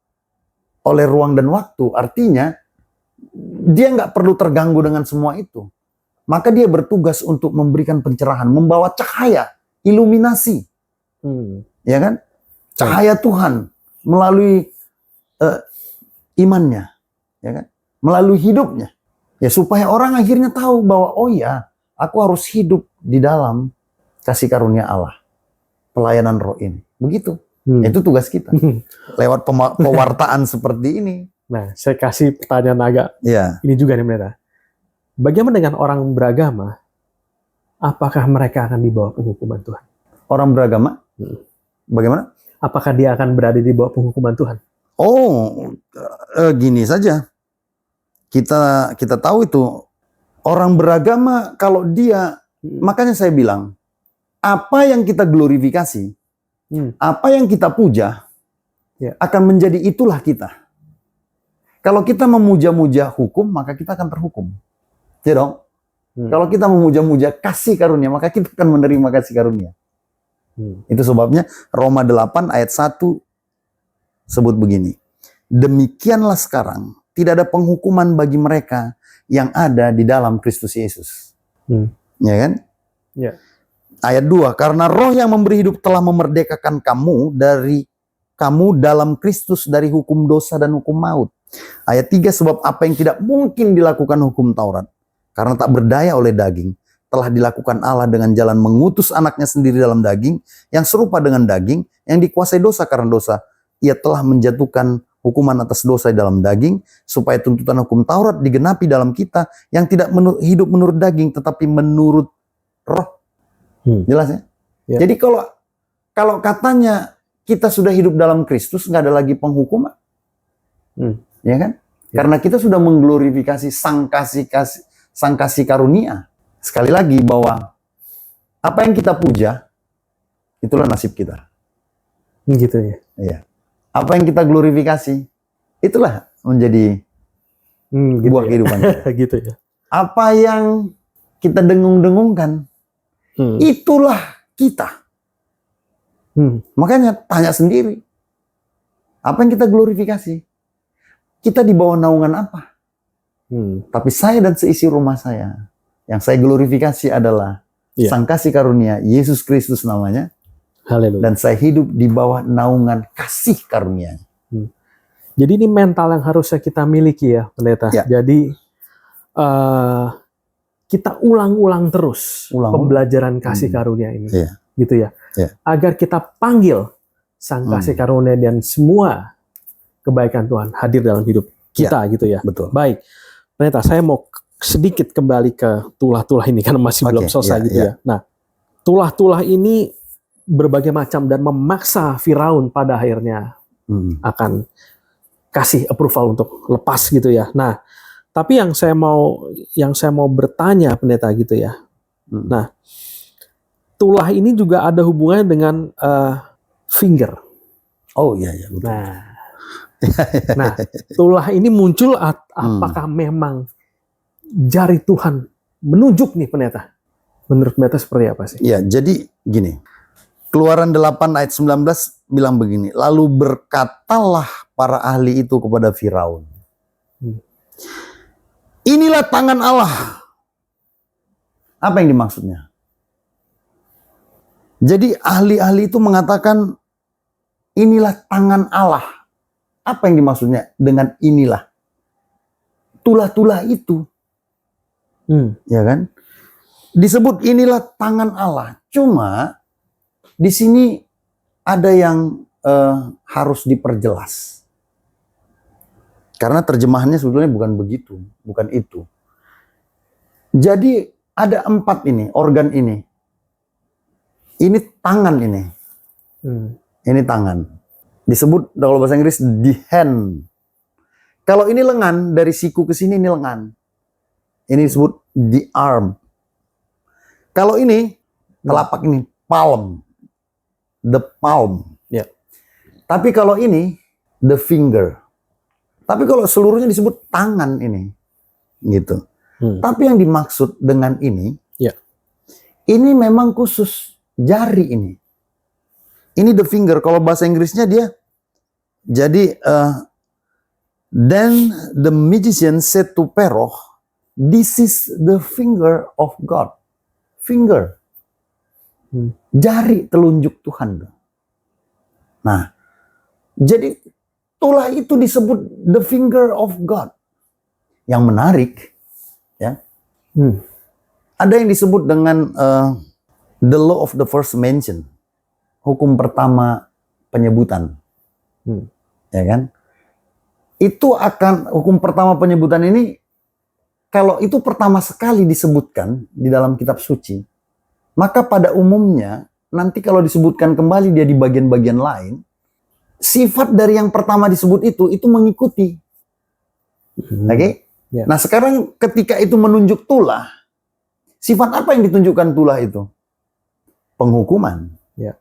oleh ruang dan waktu. Artinya, dia nggak perlu terganggu dengan semua itu. Maka dia bertugas untuk memberikan pencerahan, membawa cahaya, iluminasi. Ya kan? Cahaya Tuhan melalui imannya. Ya kan? Melalui hidupnya. Ya supaya orang akhirnya tahu bahwa oh ya, aku harus hidup di dalam kasih karunia Allah. Pelayanan roh ini. Begitu. Itu tugas kita. Lewat pewartaan seperti ini. Nah, saya kasih pertanyaan agak ini juga nih Pendeta. Bagaimana dengan orang beragama? Apakah mereka akan dibawa penghukuman Tuhan? Orang beragama? Bagaimana? Apakah dia akan berada di bawah penghukuman Tuhan? Oh, gini saja. Kita tahu itu orang beragama kalau dia, makanya saya bilang, apa yang kita glorifikasi, apa yang kita puja, akan menjadi itulah kita. Kalau kita memuja-muja hukum, maka kita akan terhukum. Ya dong? Kalau kita memuja-muja kasih karunia, maka kita akan menerima kasih karunia. Itu sebabnya Roma 8 ayat 1 sebut begini. Demikianlah sekarang, tidak ada penghukuman bagi mereka yang ada di dalam Kristus Yesus. Ya kan? Ya. Ayat 2, karena roh yang memberi hidup telah memerdekakan kamu dalam Kristus dari hukum dosa dan hukum maut. Ayat 3, sebab apa yang tidak mungkin dilakukan hukum Taurat, karena tak berdaya oleh daging, telah dilakukan Allah dengan jalan mengutus anaknya sendiri dalam daging, yang serupa dengan daging, yang dikuasai dosa karena dosa. Ia telah menjatuhkan hukuman atas dosa dalam daging, supaya tuntutan hukum Taurat digenapi dalam kita, yang tidak hidup menurut daging, tetapi menurut roh. Jelas ya? Jadi kalau katanya kita sudah hidup dalam Kristus, nggak ada lagi penghukuman. Ya kan? Karena kita sudah mengglorifikasi sang kasih karunia. Sekali lagi bahwa apa yang kita puja, itulah nasib kita. Gitu ya. Iya. Apa yang kita glorifikasi, itulah menjadi buah kehidupan kita. Gitu ya. Apa yang kita dengung-dengungkan, itulah kita. Makanya tanya sendiri, apa yang kita glorifikasi? Kita di bawah naungan apa? Tapi saya dan seisi rumah saya, yang saya glorifikasi adalah Iya. Sang kasih karunia, Yesus Kristus namanya, Haleluya. dan saya hidup di bawah naungan kasih karunia. Jadi ini mental yang harusnya kita miliki ya, pendeta. Ya. Jadi kita ulang-ulang terus pembelajaran kasih karunia ini, Iya. gitu ya, Iya. agar kita panggil sang kasih karunia dan semua kebaikan Tuhan hadir dalam hidup kita, gitu ya. Betul. Baik, pendeta, saya mau sedikit kembali ke tulah-tulah ini karena masih belum selesai, gitu ya. Nah, tulah-tulah ini berbagai macam dan memaksa Firaun pada akhirnya akan kasih approval untuk lepas, gitu ya. Nah, tapi yang saya mau bertanya, pendeta, gitu ya. Nah, tulah ini juga ada hubungannya dengan finger. Oh iya, betul. Nah, tulah ini muncul apakah memang jari Tuhan menunjuk nih, pendeta? Menurut pendeta seperti apa sih? Ya, jadi gini. Keluaran 8 ayat 19 bilang begini, lalu berkatalah para ahli itu kepada Firaun, inilah tangan Allah. Apa yang dimaksudnya? Jadi ahli-ahli itu mengatakan inilah tangan Allah. Apa yang dimaksudnya dengan inilah? Tulah-tulah itu. Ya kan? Disebut inilah tangan Allah. Cuma di sini ada yang harus diperjelas. Karena terjemahannya sebetulnya bukan begitu, bukan itu. Jadi ada 4 ini, organ ini. Ini tangan ini. Ini tangan. Disebut kalau bahasa Inggris the hand. Kalau ini lengan, dari siku ke sini ini lengan. Ini disebut the arm. Kalau ini telapak ini palm. The palm. Ya. Tapi kalau ini the finger. Tapi kalau seluruhnya disebut tangan ini. Gitu. Tapi yang dimaksud dengan ini, ini memang khusus jari ini. Ini the finger. Kalau bahasa Inggrisnya dia, jadi then the magician said to Pharaoh, this is the finger of God. Finger. Jari telunjuk Tuhan. Nah, jadi tulah itu disebut the finger of God. Yang menarik, ya, ada yang disebut dengan the law of the first mention, hukum pertama penyebutan, ya kan? Itu akan hukum pertama penyebutan ini, kalau itu pertama sekali disebutkan di dalam kitab suci, maka pada umumnya nanti kalau disebutkan kembali dia di bagian-bagian lain, sifat dari yang pertama disebut itu mengikuti. Oke? Ya. Nah sekarang ketika itu menunjuk tulah, sifat apa yang ditunjukkan tulah itu? Penghukuman. Ya.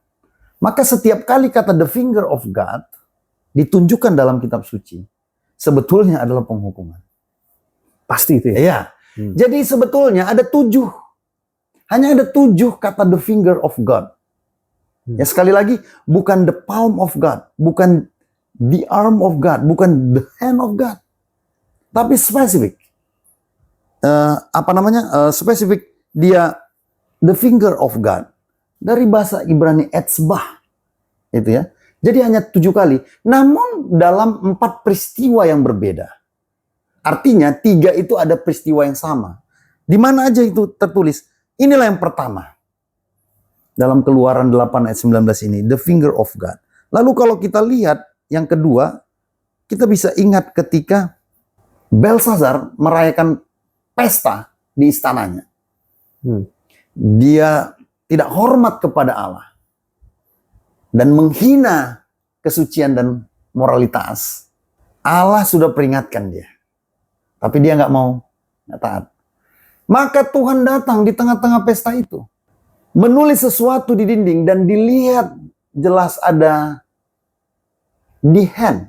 Maka setiap kali kata the finger of God ditunjukkan dalam kitab suci, sebetulnya adalah penghukuman. Pasti itu ya? Iya. Jadi sebetulnya ada 7. Hanya ada 7 kata the finger of God. Ya sekali lagi, bukan the palm of God, bukan the arm of God, bukan the hand of God. Tapi spesifik. Spesifik dia the finger of God. Dari bahasa Ibrani etzbah. Itu ya. Jadi hanya 7 kali. Namun dalam 4 peristiwa yang berbeda. Artinya 3 itu ada peristiwa yang sama. Di mana aja itu tertulis. Inilah yang pertama. Dalam Keluaran 8 ayat 19 ini. The finger of God. Lalu kalau kita lihat yang kedua. Kita bisa ingat ketika Belshazzar merayakan pesta di istananya. Dia tidak hormat kepada Allah. Dan menghina kesucian dan moralitas. Allah sudah peringatkan dia. Tapi dia nggak mau, nggak taat. Maka Tuhan datang di tengah-tengah pesta itu. Menulis sesuatu di dinding dan dilihat jelas ada di hand.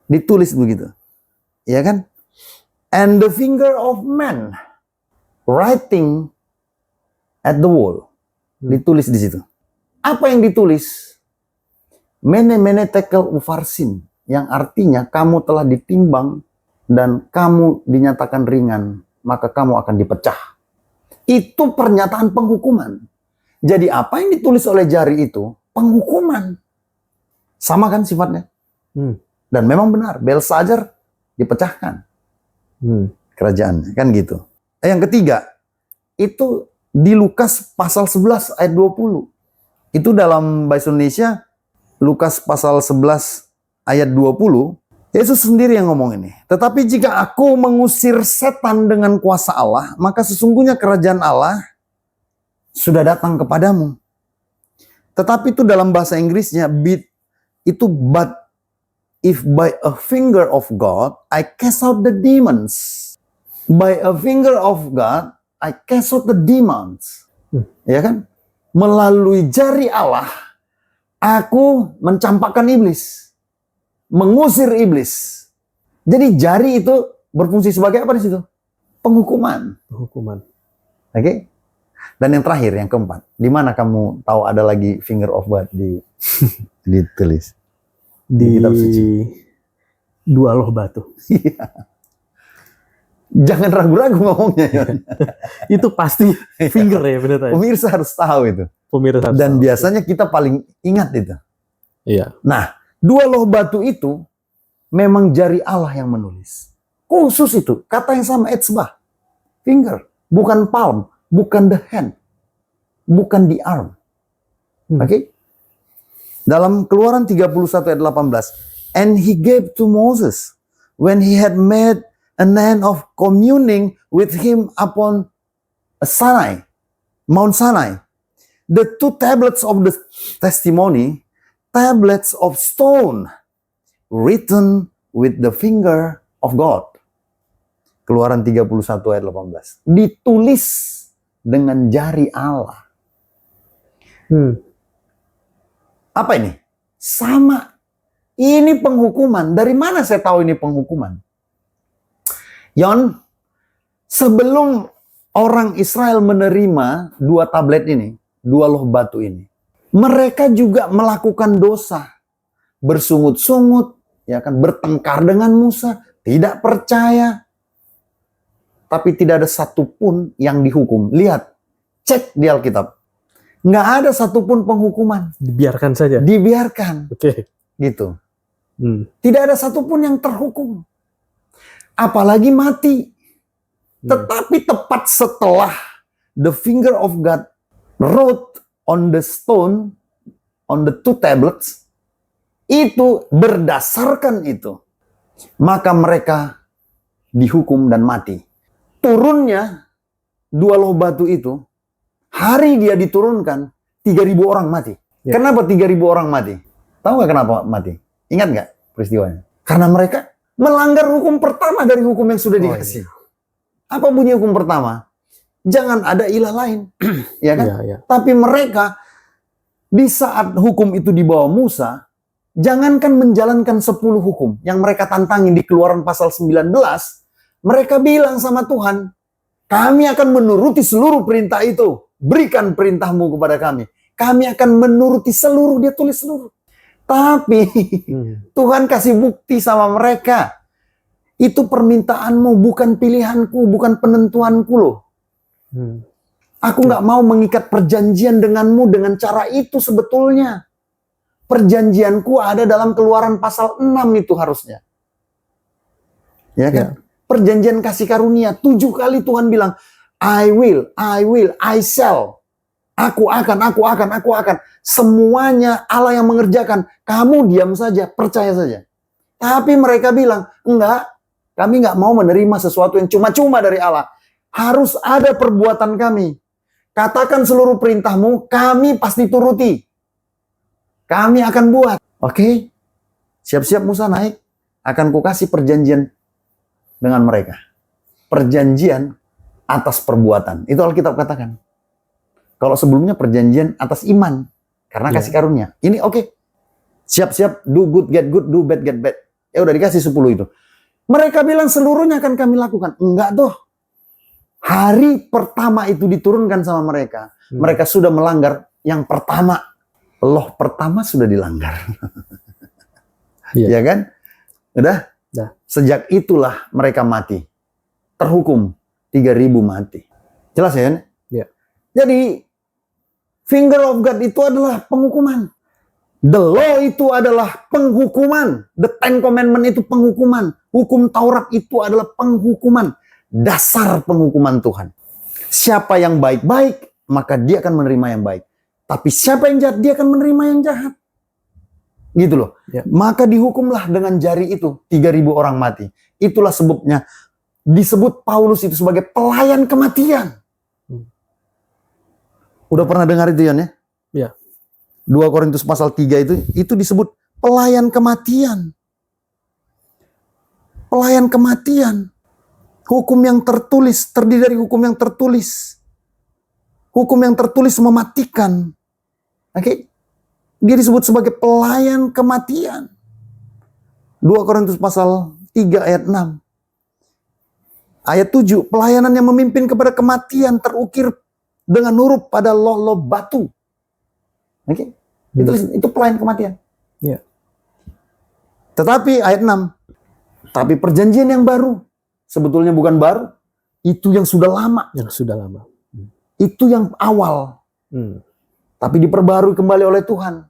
Ditulis begitu. Ya kan? And the finger of man writing at the wall. Ditulis di situ. Apa yang ditulis? Mene mene tekel ufarsin. Yang artinya kamu telah ditimbang dan kamu dinyatakan ringan, maka kamu akan dipecah. Itu pernyataan penghukuman. Jadi apa yang ditulis oleh jari itu penghukuman. Sama kan sifatnya? Dan memang benar, Belsajar dipecahkan kerajaannya, kan gitu. Yang ketiga, itu di Lukas pasal 11 ayat 20. Itu dalam bahasa Indonesia, Lukas pasal 11 ayat 20, Yesus sendiri yang ngomong ini. Tetapi jika aku mengusir setan dengan kuasa Allah, maka sesungguhnya kerajaan Allah sudah datang kepadamu. Tetapi itu dalam bahasa Inggrisnya, but if by a finger of God, I cast out the demons. By a finger of God, I cast out the demons. Ya kan? Melalui jari Allah, aku mencampakkan iblis. Mengusir iblis. Jadi jari itu berfungsi sebagai apa di situ? Penghukuman. Penghukuman. Oke? Dan yang terakhir, yang keempat. Di mana kamu tahu ada lagi finger of God ditulis? Di kitab suci. Dua loh batu. Jangan ragu-ragu ngomongnya. Itu pasti finger ya, benar ya? Pemirsa harus tahu itu. Pemirsa harus Dan tahu. biasanya kita paling ingat itu. Iya. Nah, dua loh batu itu memang jari Allah yang menulis. Khusus itu, kata yang sama etsbah. Finger, bukan palm, bukan the hand, bukan the arm. Oke? Dalam Keluaran 31 ayat 18, and he gave to Moses when he had made an end of communing with him upon Sinai, Mount Sinai, the two tablets of the testimony, tablets of stone, written with the finger of God. Keluaran 31 ayat 18. Ditulis dengan jari Allah. Apa ini? Sama. Ini penghukuman. Dari mana saya tahu ini penghukuman? Yon, sebelum orang Israel menerima dua tablet ini, dua loh batu ini, mereka juga melakukan dosa. Bersungut-sungut, ya kan, bertengkar dengan Musa, tidak percaya. Tapi tidak ada satupun yang dihukum. Lihat, cek di Alkitab. Nggak ada satupun penghukuman. Dibiarkan saja. Dibiarkan. Oke. Gitu. Tidak ada satupun yang terhukum. Apalagi mati. Tetapi tepat setelah the finger of God wrote on the stone, on the two tablets, itu berdasarkan itu, maka mereka dihukum dan mati. Turunnya dua loh batu itu, hari dia diturunkan, 3.000 orang mati. Ya. Kenapa 3.000 orang mati? Tahu nggak kenapa mati? Ingat nggak peristiwanya? Karena mereka melanggar hukum pertama dari hukum yang sudah dikasih. Apa bunyi hukum pertama? Jangan ada ilah lain. Ya kan? Ya. Tapi mereka, di saat hukum itu di bawah Musa, jangankan menjalankan 10 hukum yang mereka tantangin di Keluaran pasal 19, mereka bilang sama Tuhan, kami akan menuruti seluruh perintah itu. Berikan perintahmu kepada kami. Kami akan menuruti seluruh, dia tulis seluruh. Tapi Tuhan kasih bukti sama mereka. Itu permintaanmu, bukan pilihanku, bukan penentuanku loh. Aku nggak mau mengikat perjanjian denganmu dengan cara itu sebetulnya. Perjanjianku ada dalam Keluaran pasal 6 itu harusnya. Ya kan? Ya. Perjanjian kasih karunia, 7 kali Tuhan bilang, I will, I shall. Aku akan. Semuanya Allah yang mengerjakan. Kamu diam saja, percaya saja. Tapi mereka bilang, enggak, kami nggak mau menerima sesuatu yang cuma-cuma dari Allah. Harus ada perbuatan kami. Katakan seluruh perintahmu, kami pasti turuti. Kami akan buat. Oke? Siap-siap Musa naik. Akan kukasih perjanjian dengan mereka. Perjanjian atas perbuatan. Itu Alkitab katakan. Kalau sebelumnya perjanjian atas iman. Karena kasih karunia. Ini oke. Siap-siap, do good, get good, do bad, get bad. Ya udah dikasih 10 itu. Mereka bilang seluruhnya akan kami lakukan. Enggak doh. Hari pertama itu diturunkan sama mereka. Mereka sudah melanggar yang pertama. Loh pertama sudah dilanggar. Ya kan? Udah? Sejak itulah mereka mati. Terhukum. 3.000 mati. Jelas ya? Jadi finger of God itu adalah penghukuman. The law itu adalah penghukuman. The Ten Commandment itu penghukuman. Hukum Taurat itu adalah penghukuman. Dasar penghukuman Tuhan. Siapa yang baik-baik, maka dia akan menerima yang baik. Tapi siapa yang jahat, dia akan menerima yang jahat. Gitu loh. Ya. Maka dihukumlah dengan jari itu 3.000 orang mati. Itulah sebabnya disebut Paulus itu sebagai pelayan kematian. Udah pernah dengar itu, Yon, ya? Ya. 2 Korintus pasal 3 itu disebut pelayan kematian. Pelayan kematian. Hukum yang tertulis, terdiri dari hukum yang tertulis. Hukum yang tertulis mematikan. Oke? Dia disebut sebagai pelayan kematian. 2 Korintus pasal 3 ayat 6. Ayat 7, pelayanan yang memimpin kepada kematian terukir dengan huruf pada loh batu. Oke? Itu pelayan kematian. Ya. Tetapi ayat 6, tapi perjanjian yang baru, sebetulnya bukan baru, itu yang sudah lama. Yang sudah lama. Itu yang awal. Tapi diperbarui kembali oleh Tuhan.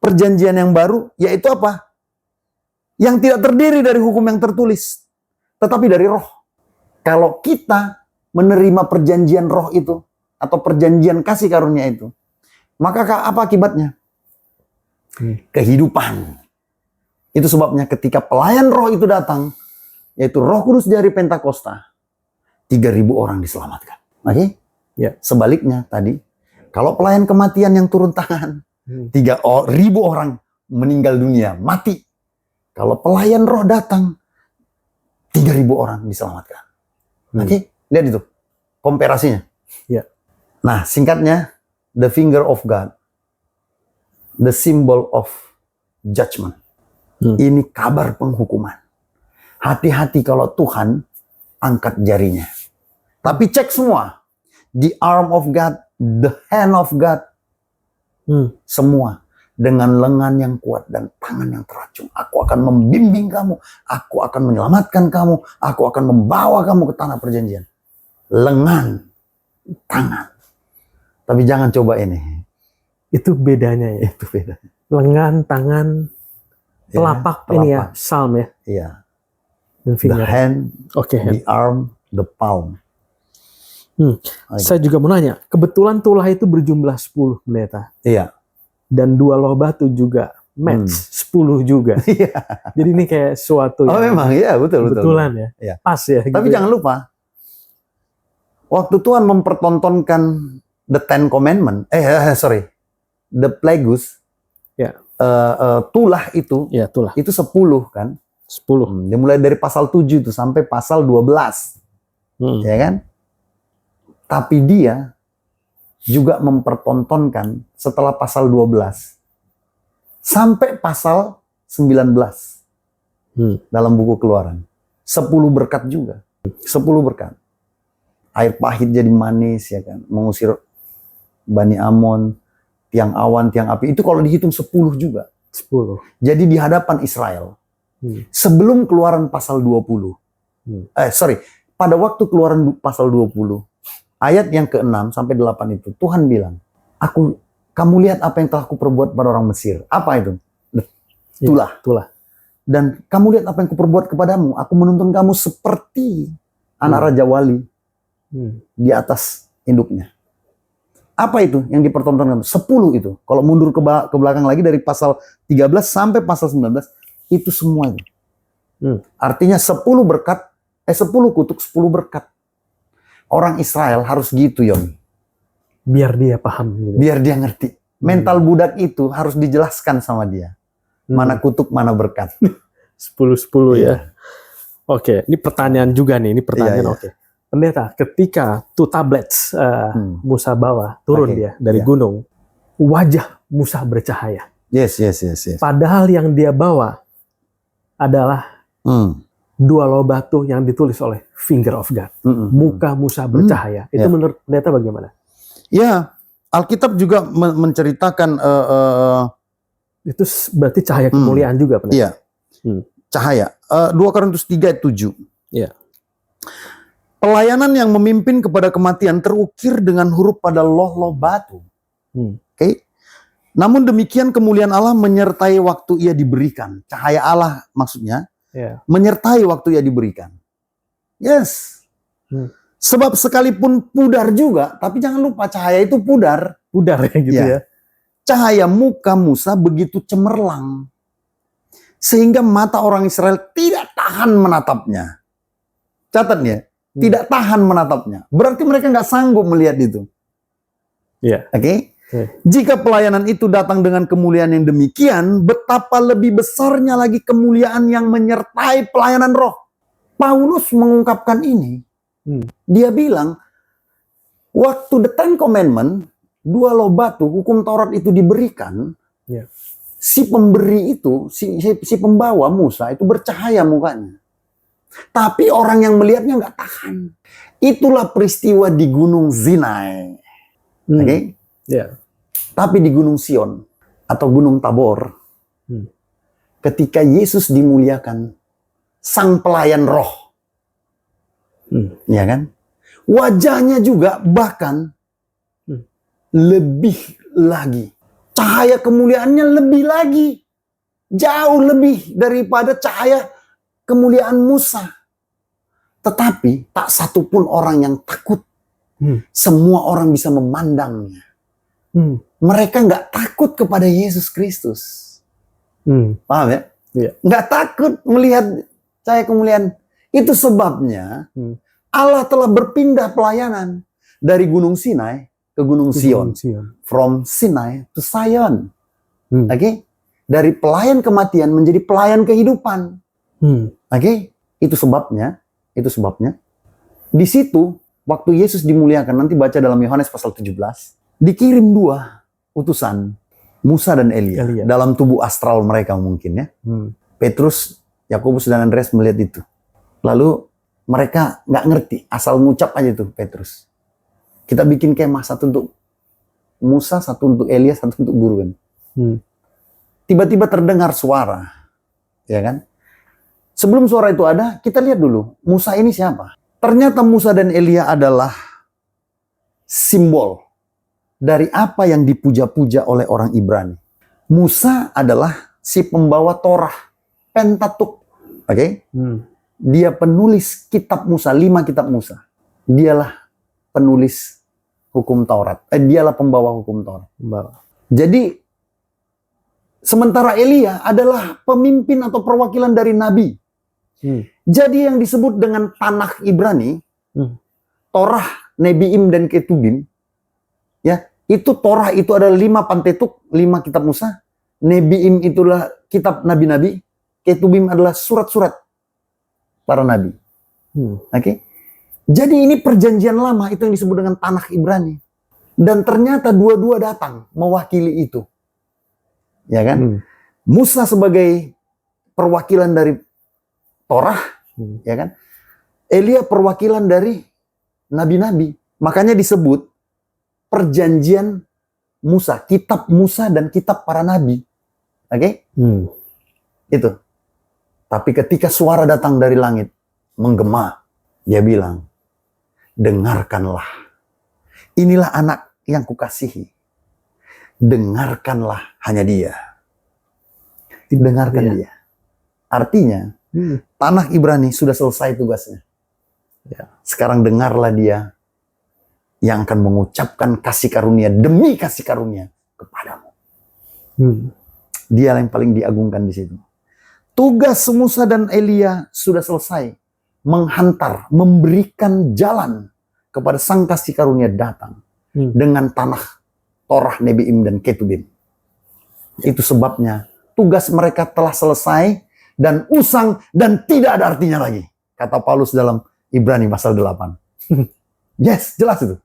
Perjanjian yang baru, yaitu apa? Yang tidak terdiri dari hukum yang tertulis, tetapi dari roh. Kalau kita menerima perjanjian roh itu, atau perjanjian kasih karunia itu, maka apa akibatnya? Kehidupan. Itu sebabnya ketika pelayan roh itu datang, yaitu Roh Kudus di hari Pentakosta, 3.000 orang diselamatkan. Oke? Ya. Sebaliknya tadi, kalau pelayan kematian yang turun tangan, 3.000 orang meninggal dunia, mati. Kalau pelayan roh datang, 3.000 orang diselamatkan. Oke? Lihat itu, komparasinya. Ya. Nah, singkatnya, the finger of God, the symbol of judgment. Ini kabar penghukuman. Hati-hati kalau Tuhan angkat jarinya. Tapi cek semua. The arm of God, the hand of God. Semua. Dengan lengan yang kuat dan tangan yang teracung. Aku akan membimbing kamu. Aku akan menyelamatkan kamu. Aku akan membawa kamu ke tanah perjanjian. Lengan, tangan. Tapi jangan coba ini. Itu bedanya ya. Itu beda. Lengan, tangan, telapak ini ya, palm ya. Iya. Dan The finger. hand, Oke. the arm, the palm. Saya juga mau nanya, kebetulan tulah itu berjumlah 10 pendeta. Iya. Dan 2 loh batu juga match 10 juga. Iya. Jadi ini kayak suatu Oh memang, iya betul. kebetulan ya. Iya. Pas ya. Tapi gitu. jangan lupa, waktu Tuhan mempertontonkan the Ten Commandment, the plagues, Ya. Tulah itu, Ya, tulah. itu 10 kan. 10. Dimulai dari pasal 7 itu sampai pasal 12. Ya kan? Tapi dia juga mempertontonkan setelah pasal 12 sampai pasal 19 dalam buku Keluaran. 10 berkat juga. 10 berkat. Air pahit jadi manis, ya kan? Mengusir Bani Amon, tiang awan, tiang api. Itu kalau dihitung 10 juga. 10. Jadi di hadapan Israel. Sebelum Keluaran pasal 20. Pada waktu Keluaran pasal 20. Ayat yang ke-6 sampai 8 itu. Tuhan bilang, kamu lihat apa yang telah kuperbuat pada orang Mesir. Apa itu? Tulah. Tulah. Dan kamu lihat apa yang kuperbuat kepadamu. Aku menuntun kamu seperti anak Raja Wali. Di atas induknya. Apa itu yang dipertontonkan? 10 itu. Kalau mundur ke belakang lagi dari pasal 13 sampai pasal 19, itu semua itu. Artinya 10 berkat, 10 kutuk, 10 berkat. Orang Israel harus gitu, Yon. Biar dia paham. Gitu. Biar dia ngerti. Mental budak itu harus dijelaskan sama dia. Mana kutuk, mana berkat. 10-10 ya. Oke, ini pertanyaan juga nih. Ini pertanyaan, Iya. oke. Pendeta, ketika 2 tablets Musa bawa, turun dia dari gunung, wajah Musa bercahaya. Yes. Padahal yang dia bawa adalah 2 loh batu yang ditulis oleh finger of God. Muka Musa bercahaya. Itu menurut pendeta bagaimana? Ya, Alkitab juga menceritakan Itu berarti cahaya kemuliaan juga, pendeta. Iya. Cahaya. 2 Korintus 3 ayat 7. Iya. Pelayanan yang memimpin kepada kematian terukir dengan huruf pada loh-loh batu. Oke. Namun demikian kemuliaan Allah menyertai waktu ia diberikan. Cahaya Allah maksudnya menyertai waktu ia diberikan. Yes. Sebab sekalipun pudar juga, tapi jangan lupa cahaya itu pudar. Pudar ya gitu ya. Cahaya muka Musa begitu cemerlang. Sehingga mata orang Israel tidak tahan menatapnya. Catat ya. Tidak tahan menatapnya. Berarti mereka nggak sanggup melihat itu. Iya. Oke? Jika pelayanan itu datang dengan kemuliaan yang demikian, betapa lebih besarnya lagi kemuliaan yang menyertai pelayanan roh. Paulus mengungkapkan ini. Dia bilang, waktu the Ten Commandment, 2 loh batu, hukum Taurat itu diberikan, si pemberi itu, si pembawa Musa itu bercahaya mukanya. Tapi orang yang melihatnya nggak tahan. Itulah peristiwa di Gunung Sinai. Oke? Tapi di Gunung Sion atau Gunung Tabor, ketika Yesus dimuliakan, sang pelayan roh, ya kan? Wajahnya juga bahkan lebih lagi. Cahaya kemuliaannya lebih lagi. Jauh lebih daripada cahaya kemuliaan Musa. Tetapi tak satupun orang yang takut. Semua orang bisa memandangnya. Mereka nggak takut kepada Yesus Kristus. Paham ya? Nggak takut melihat cahaya kemuliaan. Itu sebabnya Allah telah berpindah pelayanan dari Gunung Sinai ke Gunung Sion. From Sinai to Zion. Oke? Dari pelayan kematian menjadi pelayan kehidupan. Oke? Itu sebabnya. Di situ, waktu Yesus dimuliakan, nanti baca dalam Yohanes pasal 17, dikirim 2 utusan, Musa dan Elia. Dalam tubuh astral mereka mungkin ya. Petrus, Yakobus dan Andreas melihat itu. Lalu mereka nggak ngerti, asal ngucap aja tuh Petrus. Kita bikin kemah, satu untuk Musa, satu untuk Elia, satu untuk guru kan. Tiba-tiba terdengar suara, ya kan? Sebelum suara itu ada, kita lihat dulu, Musa ini siapa? Ternyata Musa dan Elia adalah simbol dari apa yang dipuja-puja oleh orang Ibrani. Musa adalah si pembawa Torah, Pentateuch. Oke? Dia penulis kitab Musa, 5 kitab Musa. Dialah penulis hukum Taurat. Dialah pembawa hukum Taurat. Jadi, sementara Elia adalah pemimpin atau perwakilan dari nabi. Jadi yang disebut dengan Tanakh Ibrani, Torah, Nebiim dan Ketubim, ya, itu Torah itu adalah 5 Pentateuch, 5 kitab Musa. Nebiim itulah kitab nabi-nabi. Ketubim adalah surat-surat para nabi. Oke? Jadi ini perjanjian lama, itu yang disebut dengan Tanakh Ibrani. Dan ternyata dua-dua datang mewakili itu. Ya kan? Musa sebagai perwakilan dari Torah, ya kan? Elia perwakilan dari nabi-nabi. Makanya disebut perjanjian Musa, kitab Musa dan kitab para nabi. Oke? Itu. Tapi ketika suara datang dari langit, menggema, dia bilang, dengarkanlah. Inilah anak yang kukasihi. Dengarkanlah hanya dia. Dengarkan dia. Artinya, Tanakh Ibrani sudah selesai tugasnya. Sekarang dengarlah dia yang akan mengucapkan kasih karunia demi kasih karunia kepadamu. Dia yang paling diagungkan di situ. Tugas Musa dan Elia sudah selesai. Menghantar, memberikan jalan kepada sang kasih karunia datang. Dengan tanah, Torah, Nebiim, dan Ketubim. Itu sebabnya tugas mereka telah selesai dan usang dan tidak ada artinya lagi. Kata Paulus dalam Ibrani pasal 8. Yes, jelas itu.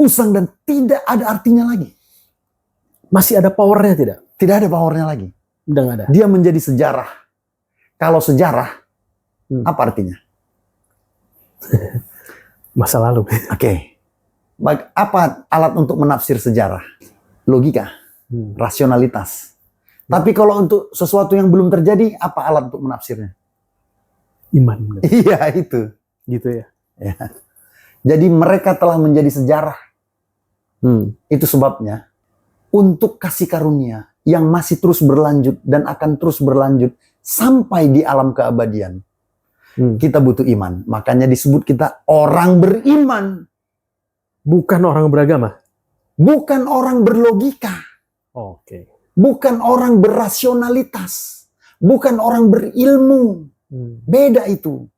Usang dan tidak ada artinya lagi. Masih ada powernya tidak? Tidak ada powernya lagi. Udah nggak ada. Dia menjadi sejarah. Kalau sejarah, apa artinya? Masa lalu. Oke. Apa alat untuk menafsir sejarah? Logika, rasionalitas. Tapi kalau untuk sesuatu yang belum terjadi, apa alat untuk menafsirnya? Iman. Iya, itu. Gitu ya. Ya. Jadi mereka telah menjadi sejarah. Itu sebabnya untuk kasih karunia yang masih terus berlanjut dan akan terus berlanjut sampai di alam keabadian. Kita butuh iman. Makanya disebut kita orang beriman. Bukan orang beragama. Bukan orang berlogika. Oke. Bukan orang berasionalitas. Bukan orang berilmu. Beda itu.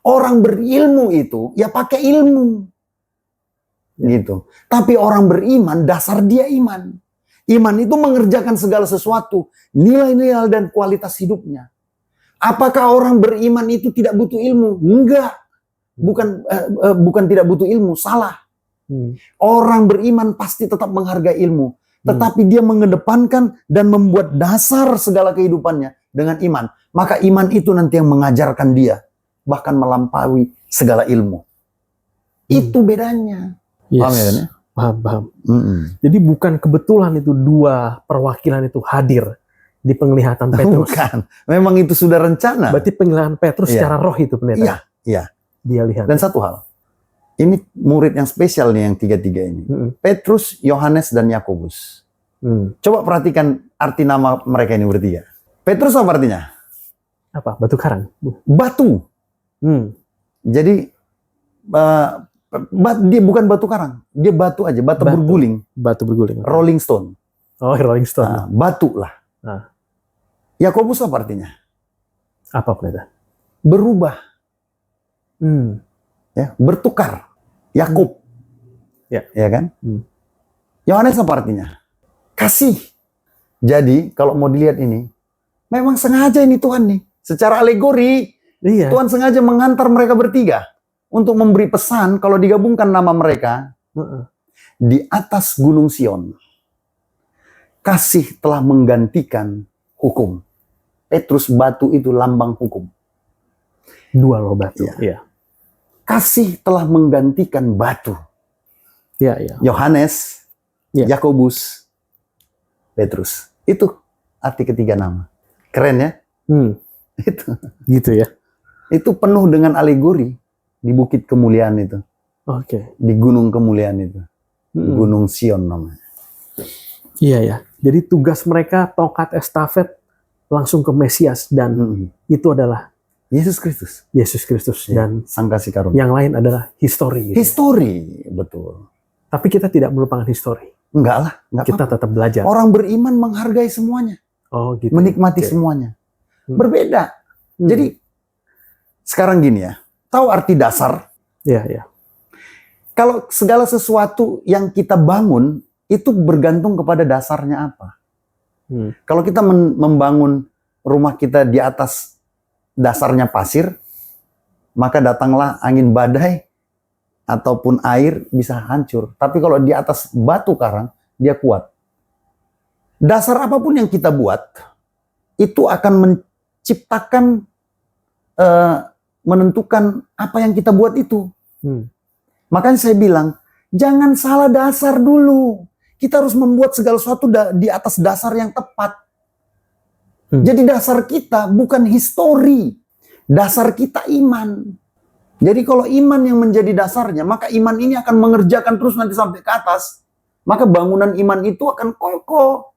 Orang berilmu itu ya pakai ilmu. Gitu. Tapi orang beriman dasar dia iman. Iman itu mengerjakan segala sesuatu, nilai-nilai dan kualitas hidupnya. Apakah orang beriman itu tidak butuh ilmu? Enggak. Bukan tidak butuh ilmu, salah. Orang beriman pasti tetap menghargai ilmu, tetapi dia mengedepankan dan membuat dasar segala kehidupannya dengan iman. Maka iman itu nanti yang mengajarkan dia, bahkan melampaui segala ilmu. Itu bedanya. Paham ya? Kan? Paham. Jadi bukan kebetulan itu dua perwakilan itu hadir di penglihatan Petrus. Bukan. Memang itu sudah rencana. Berarti penglihatan Petrus secara roh itu pendeta. Iya. Dia lihat. Dan satu hal. Ini murid yang spesial nih yang tiga-tiga ini. Petrus, Yohanes, dan Yakobus. Coba perhatikan arti nama mereka ini bertiga. Petrus apa artinya? Apa? Batu karang? Batu. Jadi dia bukan batu karang, dia batu aja, batu berguling. Batu berguling. Rolling stone. Oh, Rolling Stone. Nah, batu lah. Yakobus apa artinya? Apa pendeta? Berubah. Ya, bertukar. Yakub. Ya kan? Yohanes apa artinya? Kasih. Jadi kalau mau dilihat ini, memang sengaja ini Tuhan nih, secara alegori, Tuhan sengaja mengantar mereka bertiga. Untuk memberi pesan kalau digabungkan nama mereka di atas Gunung Sion. Kasih telah menggantikan hukum. Petrus batu itu lambang hukum. Dua loh batu. Ya. Kasih telah menggantikan batu. Ya. Yohanes, Yakobus, Petrus. Itu arti ketiga nama. Keren ya? Itu. Gitu ya. Itu penuh dengan alegori. Di Bukit Kemuliaan itu. Oke. Di Gunung Kemuliaan itu. Gunung Sion namanya. Iya ya. Jadi tugas mereka tongkat estafet langsung ke Mesias dan itu adalah Yesus Kristus. Yesus Kristus dan Sang Kasih Karunia. yang lain adalah histori. Gitu. Histori, betul. Tapi kita tidak melupakan histori. Enggak lah, kita tetap belajar. Orang beriman menghargai semuanya. Oh gitu. Menikmati semuanya. Berbeda. Jadi sekarang gini ya. Tahu arti dasar? Iya. Kalau segala sesuatu yang kita bangun, itu bergantung kepada dasarnya apa. Kalau kita membangun rumah kita di atas dasarnya pasir, maka datanglah angin badai, ataupun air bisa hancur. Tapi kalau di atas batu karang, dia kuat. Dasar apapun yang kita buat, itu akan menciptakan menentukan apa yang kita buat itu. Makanya saya bilang, jangan salah dasar dulu. Kita harus membuat segala sesuatu di atas dasar yang tepat. Jadi dasar kita bukan histori. Dasar kita iman. Jadi kalau iman yang menjadi dasarnya, maka iman ini akan mengerjakan terus nanti sampai ke atas. Maka bangunan iman itu akan kokoh.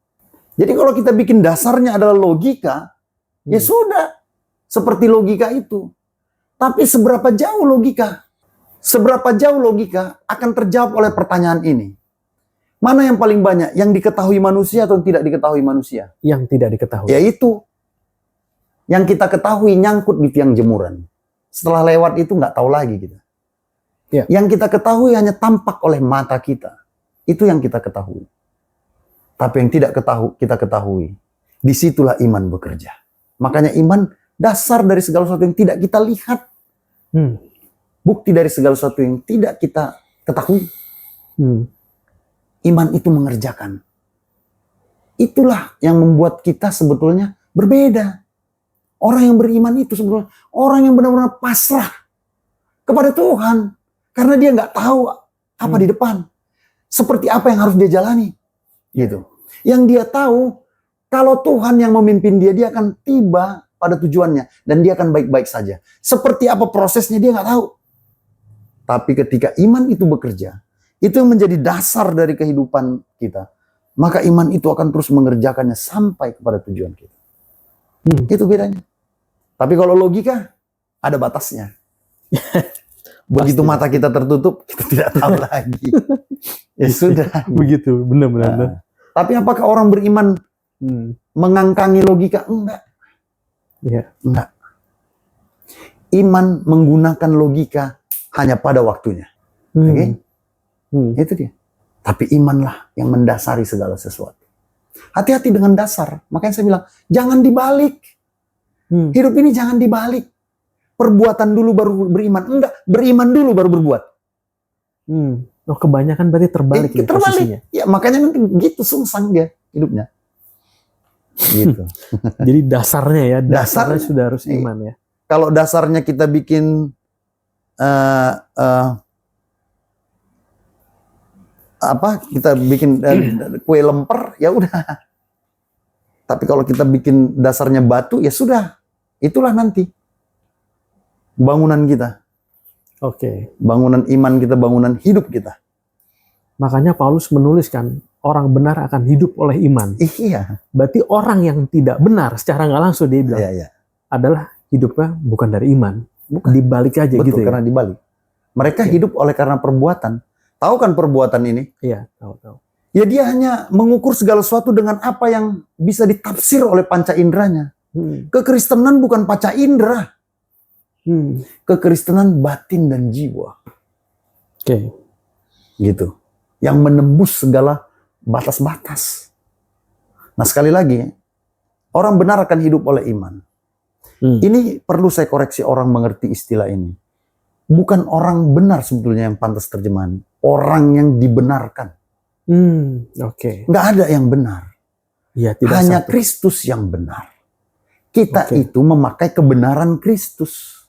Jadi kalau kita bikin dasarnya adalah logika, ya sudah. Seperti logika itu. Tapi seberapa jauh logika? Seberapa jauh logika akan terjawab oleh pertanyaan ini. Mana yang paling banyak? Yang diketahui manusia atau tidak diketahui manusia? Yang tidak diketahui. Yaitu. Yang kita ketahui nyangkut di tiang jemuran. Setelah lewat itu nggak tahu lagi kita. Yang kita ketahui hanya tampak oleh mata kita. Itu yang kita ketahui. Tapi yang tidak kita ketahui. Disitulah iman bekerja. Makanya iman dasar dari segala sesuatu yang tidak kita lihat. Bukti dari segala sesuatu yang tidak kita ketahui. Iman itu mengerjakan. Itulah yang membuat kita sebetulnya berbeda. Orang yang beriman itu sebetulnya orang yang benar-benar pasrah kepada Tuhan. Karena dia nggak tahu apa di depan. Seperti apa yang harus dia jalani. Gitu. Yang dia tahu, kalau Tuhan yang memimpin dia akan tiba pada tujuannya. Dan dia akan baik-baik saja. Seperti apa prosesnya dia nggak tahu. Tapi ketika iman itu bekerja, itu yang menjadi dasar dari kehidupan kita. Maka iman itu akan terus mengerjakannya sampai kepada tujuan kita. Itu bedanya. Tapi kalau logika, ada batasnya. Begitu mata kita tertutup, kita tidak tahu lagi. Ya sudah. Begitu, benar-benar. Nah, tapi apakah orang beriman mengangkangi logika? Enggak. Iya. Enggak. Iman menggunakan logika hanya pada waktunya. Oke? Itu dia. Tapi imanlah yang mendasari segala sesuatu. Hati-hati dengan dasar. Makanya saya bilang, jangan dibalik. Hidup ini jangan dibalik. Perbuatan dulu baru beriman. Enggak, beriman dulu baru berbuat. Oh, kebanyakan berarti terbalik nih posisinya. Ya, makanya nanti gitu sungsang dia hidupnya. Gitu. Jadi dasarnya ya, dasarnya Dasar, sudah harus iman ya. Kalau dasarnya kita bikin kita bikin kue lemper, ya udah. Tapi kalau kita bikin dasarnya batu, ya sudah. Itulah nanti bangunan kita. Oke. Bangunan iman kita, bangunan hidup kita. Makanya Paulus menuliskan, orang benar akan hidup oleh iman. Iya. Berarti orang yang tidak benar secara nggak langsung dia bilang adalah hidupnya bukan dari iman. Bukan. Dibalik aja. Betul, gitu ya. karena dibalik. Mereka hidup oleh karena perbuatan. Tahu kan perbuatan ini? Iya, tahu. Ya dia hanya mengukur segala sesuatu dengan apa yang bisa ditafsir oleh panca inderanya. Kekristenan bukan panca indera. Kekristenan batin dan jiwa. Oke. Gitu. Yang menembus segala batas-batas. Nah, sekali lagi, orang benar akan hidup oleh iman. Ini perlu saya koreksi orang mengerti istilah ini. Bukan orang benar sebetulnya yang pantas terjemahan. Orang yang dibenarkan. Oke. Nggak ada yang benar. Ya, tidak hanya satu. Kristus yang benar. Kita itu memakai kebenaran Kristus.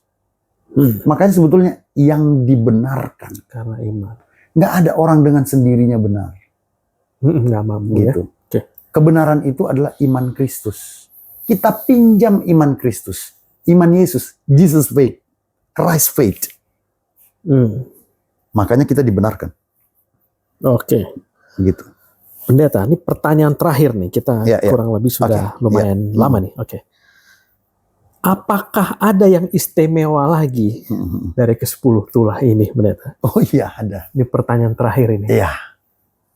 Makanya sebetulnya yang dibenarkan. Karena iman. Nggak ada orang dengan sendirinya benar. Nggak mampu Gitu. ya. Oke. Kebenaran itu adalah iman Kristus. Kita pinjam iman Kristus. Iman Yesus. Jesus faith. Christ faith. Makanya kita dibenarkan. Oke. Gitu. Pendeta, ini pertanyaan terakhir nih. Kita kurang lebih sudah lumayan lama nih. Oke. Apakah ada yang istimewa lagi dari ke-10 tulah ini, Pendeta? Oh iya, ada. Ini pertanyaan terakhir ini. Iya.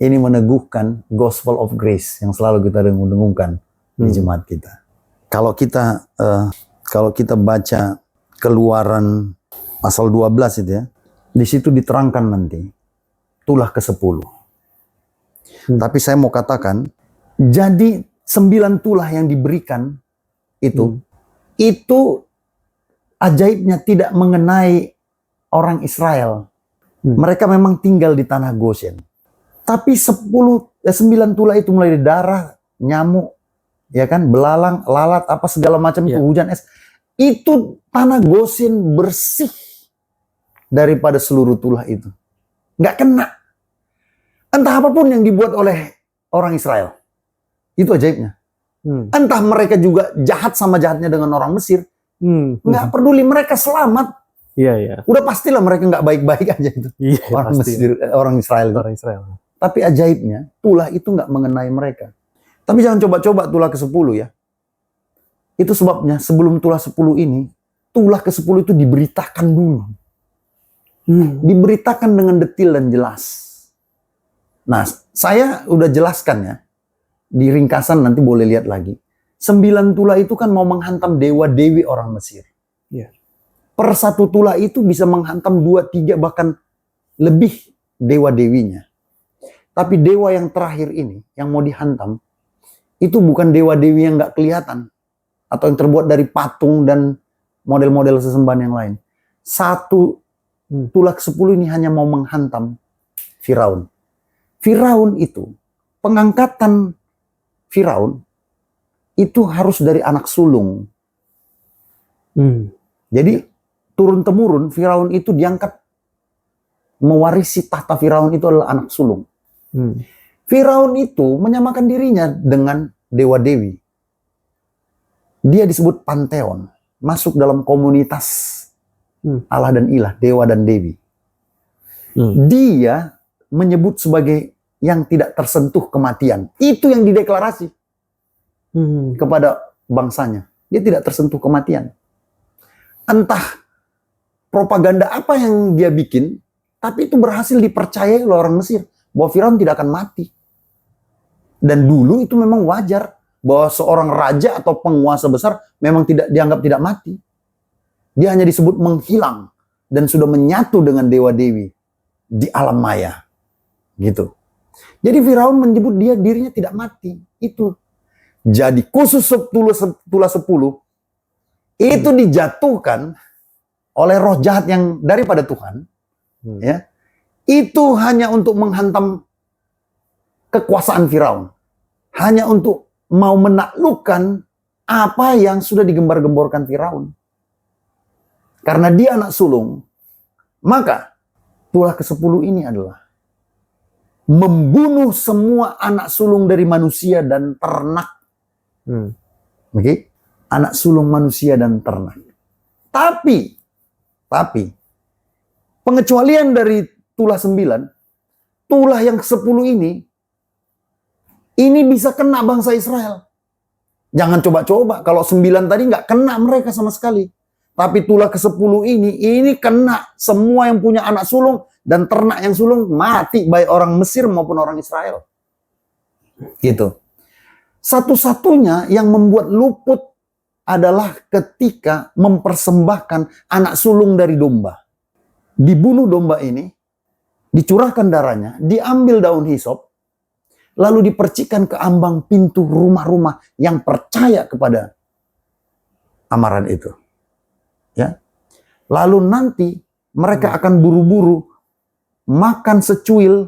Ini meneguhkan gospel of grace yang selalu kita dengung-dengungkan di jemaat kita. Kalau kita baca Keluaran pasal 12 itu ya, di situ diterangkan nanti tulah ke-10. Tapi saya mau katakan, jadi 9 tulah yang diberikan itu ajaibnya tidak mengenai orang Israel. Mereka memang tinggal di tanah Goshen. Tapi 9 tulah itu mulai dari darah, nyamuk, ya kan, belalang, lalat, apa segala macam itu, hujan es. Itu tanah Goshen bersih daripada seluruh tulah itu. Nggak kena. Entah apapun yang dibuat oleh orang Israel. Itu ajaibnya. Entah mereka juga jahat sama jahatnya dengan orang Mesir. Nggak peduli, mereka selamat. Iya. Udah pastilah mereka nggak baik-baik aja itu. Iya, orang pasti. Mesir, orang Israel. Orang Israel. Tapi ajaibnya, tulah itu nggak mengenai mereka. Tapi jangan coba-coba tulah ke-10 ya. Itu sebabnya sebelum tulah 10 ini, tulah ke-10 itu diberitakan dulu. Diberitakan dengan detil dan jelas. Nah, saya udah jelaskan ya. Di ringkasan nanti boleh lihat lagi. 9 tulah itu kan mau menghantam dewa-dewi orang Mesir. Iya. Per 1 tulah itu bisa menghantam 2, 3, bahkan lebih dewa-dewinya. Tapi dewa yang terakhir ini, yang mau dihantam, itu bukan dewa-dewi yang nggak kelihatan. Atau yang terbuat dari patung dan model-model sesembahan yang lain. 1 tulah ke-10 ini hanya mau menghantam Firaun. Firaun itu, pengangkatan Firaun, itu harus dari anak sulung. Jadi, turun-temurun, Firaun itu diangkat, mewarisi tahta Firaun itu adalah anak sulung. Firaun itu menyamakan dirinya dengan dewa-dewi. Dia disebut panteon, masuk dalam komunitas Allah dan Ilah, dewa dan dewi. Dia menyebut sebagai yang tidak tersentuh kematian. Itu yang dideklarasi kepada bangsanya. Dia tidak tersentuh kematian. Entah propaganda apa yang dia bikin, tapi itu berhasil dipercayai oleh orang Mesir bahwa Firaun tidak akan mati. Dan dulu itu memang wajar bahwa seorang raja atau penguasa besar memang tidak dianggap tidak mati. Dia hanya disebut menghilang dan sudah menyatu dengan dewa-dewi di alam maya. Gitu. Jadi Firaun menyebut dirinya tidak mati. Itu. Jadi khusus Tulah 10 itu dijatuhkan oleh roh jahat yang daripada Tuhan, ya, itu hanya untuk menghantam kekuasaan Firaun, hanya untuk mau menaklukkan apa yang sudah digembar-gemborkan Firaun. Karena dia anak sulung, maka tulah ke-10 ini adalah membunuh semua anak sulung dari manusia dan ternak. Oke? Anak sulung manusia dan ternak. Tapi pengecualian dari tulah 9, tulah yang ke-10 ini bisa kena bangsa Israel. Jangan coba-coba, kalau 9 tadi nggak kena mereka sama sekali. Tapi tulah ke-10 ini kena semua yang punya anak sulung dan ternak yang sulung mati, baik orang Mesir maupun orang Israel. Gitu. Satu-satunya yang membuat luput adalah ketika mempersembahkan anak sulung dari domba. Dibunuh domba ini, dicurahkan darahnya, diambil daun hisop, lalu dipercikkan ke ambang pintu rumah-rumah yang percaya kepada amaran itu. Ya. Lalu nanti mereka akan buru-buru makan secuil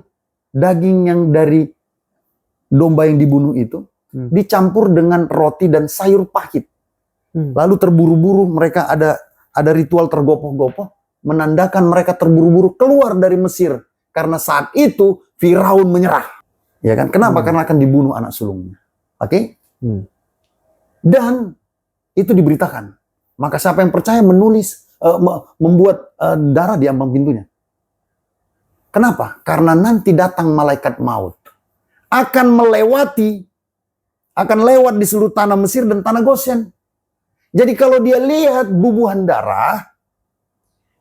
daging yang dari domba yang dibunuh itu, dicampur dengan roti dan sayur pahit. Lalu terburu-buru mereka ada ritual tergopoh-gopoh menandakan mereka terburu-buru keluar dari Mesir karena saat itu Firaun menyerah. Ya kan? Kenapa? Karena akan dibunuh anak sulungnya. Oke? Dan itu diberitakan. Maka siapa yang percaya menulis membuat darah di ambang pintunya. Kenapa? Karena nanti datang malaikat maut akan lewat di seluruh tanah Mesir dan tanah Goshen. Jadi kalau dia lihat bubuhan darah,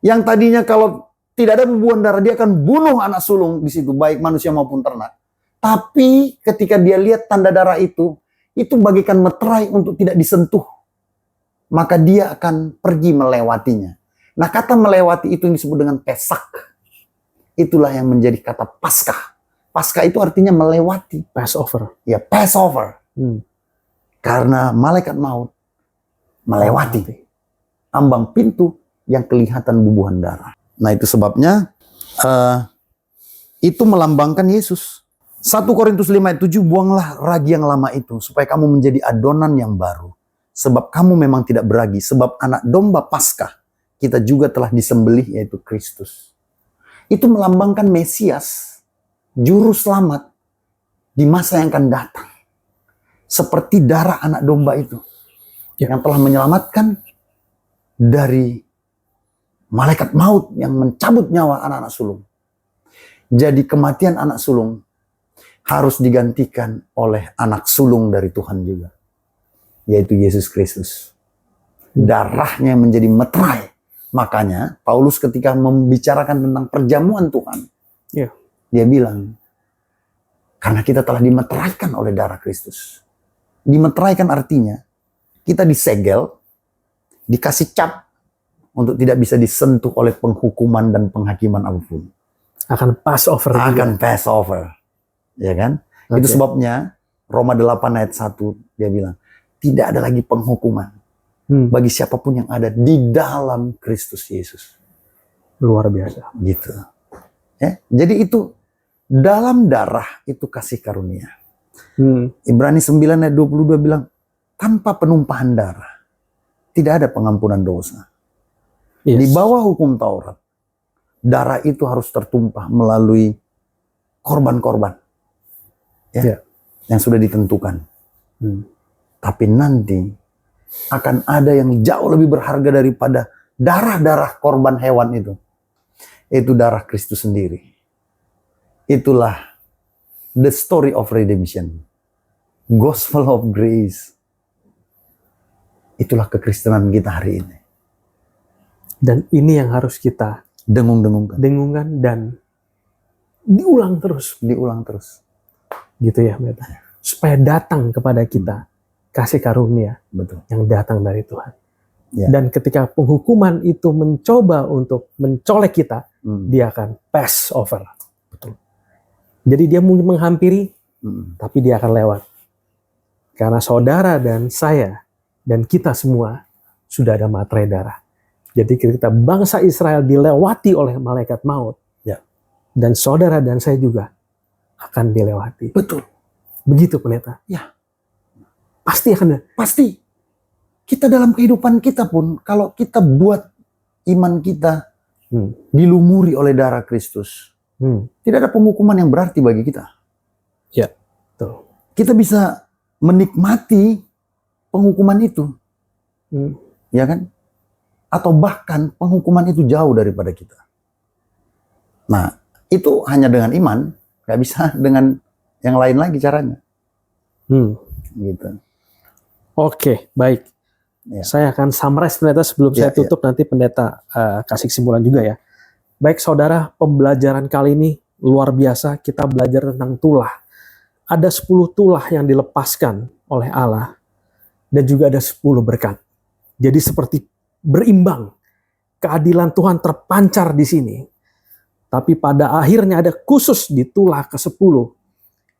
yang tadinya kalau tidak ada bubuhan darah, dia akan bunuh anak sulung di situ, baik manusia maupun ternak. Tapi ketika dia lihat tanda darah itu bagaikan meterai untuk tidak disentuh. Maka dia akan pergi melewatinya. Nah, kata melewati itu yang disebut dengan Pesak. Itulah yang menjadi kata Paskah. Paskah itu artinya melewati. Passover. Ya, Passover. Karena malaikat maut melewati ambang pintu yang kelihatan bubuhan darah. Nah, itu sebabnya itu melambangkan Yesus. 1 Korintus 5 ayat 7, buanglah ragi yang lama itu supaya kamu menjadi adonan yang baru. Sebab kamu memang tidak beragi, sebab anak domba Paskah kita juga telah disembelih, yaitu Kristus. Itu melambangkan Mesias, juru selamat di masa yang akan datang. Seperti darah anak domba itu yang telah menyelamatkan dari malaikat maut yang mencabut nyawa anak-anak sulung. Jadi kematian anak sulung harus digantikan oleh anak sulung dari Tuhan juga, yaitu Yesus Kristus. Darahnya menjadi meterai. Makanya Paulus ketika membicarakan tentang perjamuan Tuhan, dia bilang, karena kita telah dimeteraikan oleh darah Kristus. Dimeteraikan artinya kita disegel, dikasih cap untuk tidak bisa disentuh oleh penghukuman dan penghakiman apapun. Akan Passover. Akan Passover. Ya kan? Okay. Itu sebabnya Roma 8 ayat 1 dia bilang, tidak ada lagi penghukuman bagi siapapun yang ada di dalam Kristus Yesus. Luar biasa. Gitu. Ya? Jadi itu dalam darah itu kasih karunia. Ibrani 9 ayat 22 bilang, tanpa penumpahan darah tidak ada pengampunan dosa. Di bawah hukum Taurat, darah itu harus tertumpah melalui korban-korban yang sudah ditentukan. Tapi nanti akan ada yang jauh lebih berharga daripada darah-darah korban hewan itu, Itu darah Kristus sendiri. Itulah the story of redemption. Gospel of grace. Itulah kekristenan kita hari ini. Dan ini yang harus kita dengungkan dan diulang terus. Diulang terus. Gitu ya, pendeta. Supaya datang kepada kita kasih karunia. Betul. Yang datang dari Tuhan. Ya. Dan ketika penghukuman itu mencoba untuk mencolek kita, dia akan pass over. Betul. Jadi dia mungkin menghampiri, tapi dia akan lewat. Karena saudara dan saya dan kita semua sudah ada materai darah. Jadi ketika bangsa Israel dilewati oleh malaikat maut, ya, dan saudara dan saya juga akan dilewati. Betul. Begitu pendeta. Ya. Pasti akan. Pasti. Kita dalam kehidupan kita pun, kalau kita buat iman kita dilumuri oleh darah Kristus, tidak ada penghukuman yang berarti bagi kita. Ya, betul. Kita bisa menikmati penghukuman itu, ya kan? Atau bahkan penghukuman itu jauh daripada kita. Nah, itu hanya dengan iman, nggak bisa dengan yang lain lagi caranya. Gitu. Oke, baik. Ya. Saya akan summarize pendeta sebelum saya tutup, nanti pendeta kasih kesimpulan juga ya. Baik saudara, pembelajaran kali ini luar biasa. Kita belajar tentang tulah. Ada 10 tulah yang dilepaskan oleh Allah. Dan juga ada 10 berkat. Jadi seperti berimbang. Keadilan Tuhan terpancar di sini. Tapi pada akhirnya ada khusus di tulah ke-10.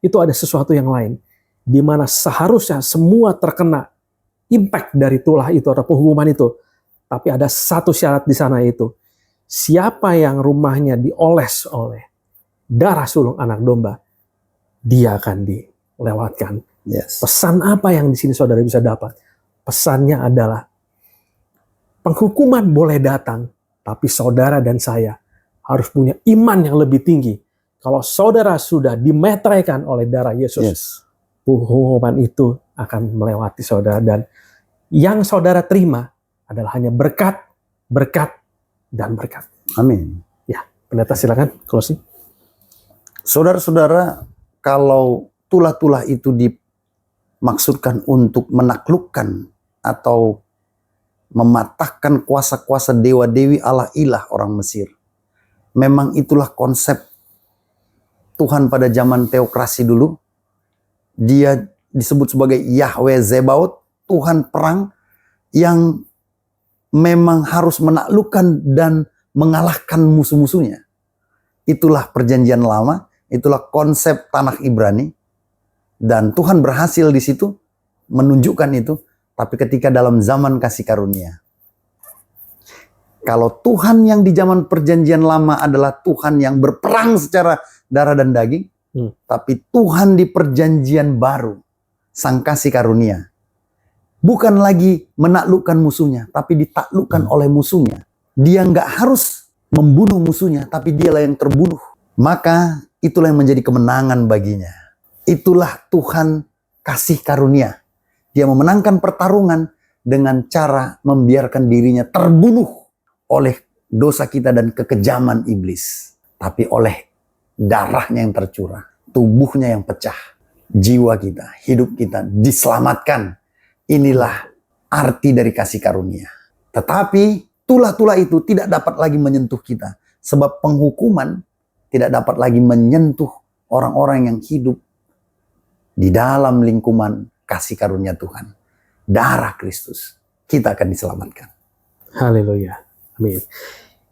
Itu ada sesuatu yang lain. Di mana seharusnya semua terkena impact dari tulah itu atau penghukuman itu. Tapi ada satu syarat di sana itu. Siapa yang rumahnya dioles oleh darah sulung anak domba, dia akan dilewatkan. Yes. Pesan apa yang di sini saudara bisa dapat? Pesannya adalah penghukuman boleh datang, tapi saudara dan saya harus punya iman yang lebih tinggi. Kalau saudara sudah dimeteraikan oleh darah Yesus, penghukuman itu akan melewati saudara, dan yang saudara terima adalah hanya berkat, berkat, dan berkat. Amin. Ya, pendeta silakan closing. Saudara-saudara, kalau tulah-tulah itu dimaksudkan untuk menaklukkan atau mematahkan kuasa-kuasa dewa-dewi Allah ilah orang Mesir, memang itulah konsep Tuhan pada zaman teokrasi dulu. Dia disebut sebagai Yahweh Zebaot, Tuhan perang yang memang harus menaklukkan dan mengalahkan musuh-musuhnya. Itulah perjanjian lama, itulah konsep tanah Ibrani. Dan Tuhan berhasil di situ menunjukkan itu. Tapi ketika dalam zaman kasih karunia, kalau Tuhan yang di zaman perjanjian lama adalah Tuhan yang berperang secara darah dan daging, tapi Tuhan di perjanjian baru, sang kasih karunia, bukan lagi menaklukkan musuhnya, tapi ditaklukkan oleh musuhnya. Dia nggak harus membunuh musuhnya, tapi dialah yang terbunuh. Maka itulah yang menjadi kemenangan baginya. Itulah Tuhan kasih karunia. Dia memenangkan pertarungan dengan cara membiarkan dirinya terbunuh oleh dosa kita dan kekejaman iblis. Tapi oleh darahnya yang tercurah, tubuhnya yang pecah, jiwa kita, hidup kita diselamatkan. Inilah arti dari kasih karunia. Tetapi tulah-tulah itu tidak dapat lagi menyentuh kita. Sebab penghukuman tidak dapat lagi menyentuh orang-orang yang hidup di dalam lingkungan kasih karunia Tuhan. Darah Kristus, kita akan diselamatkan. Haleluya. Amin.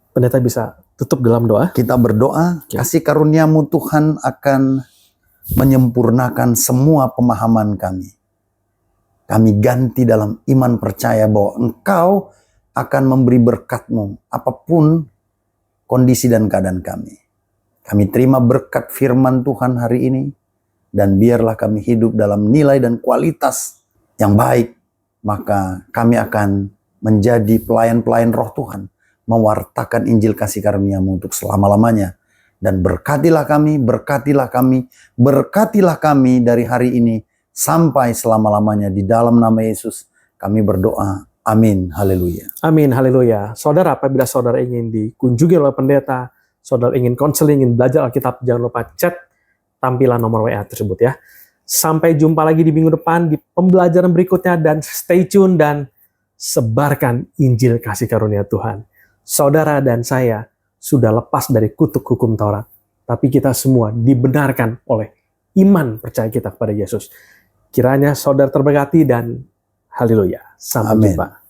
Pendeta bisa tutup dalam doa. Kita berdoa, kasih karuniamu Tuhan akan menyempurnakan semua pemahaman kami. Kami ganti dalam iman percaya bahwa Engkau akan memberi berkat-Mu apapun kondisi dan keadaan kami. Kami terima berkat firman Tuhan hari ini, dan biarlah kami hidup dalam nilai dan kualitas yang baik. Maka kami akan menjadi pelayan-pelayan roh Tuhan, mewartakan Injil kasih karunia-Mu untuk selama-lamanya. Dan berkatilah kami, berkatilah kami, berkatilah kami dari hari ini sampai selama-lamanya. Di dalam nama Yesus kami berdoa. Amin. Haleluya. Amin. Haleluya. Saudara, apabila saudara ingin dikunjungi oleh pendeta, saudara ingin konseling, ingin belajar Alkitab, jangan lupa chat tampilan nomor WA tersebut ya. Sampai jumpa lagi di minggu depan di pembelajaran berikutnya, dan stay tune dan sebarkan Injil kasih karunia Tuhan. Saudara dan saya sudah lepas dari kutuk hukum Taurat, tapi kita semua dibenarkan oleh iman percaya kita kepada Yesus. Kiranya saudara terberkati dan haleluya. Sampai Amin. jumpa.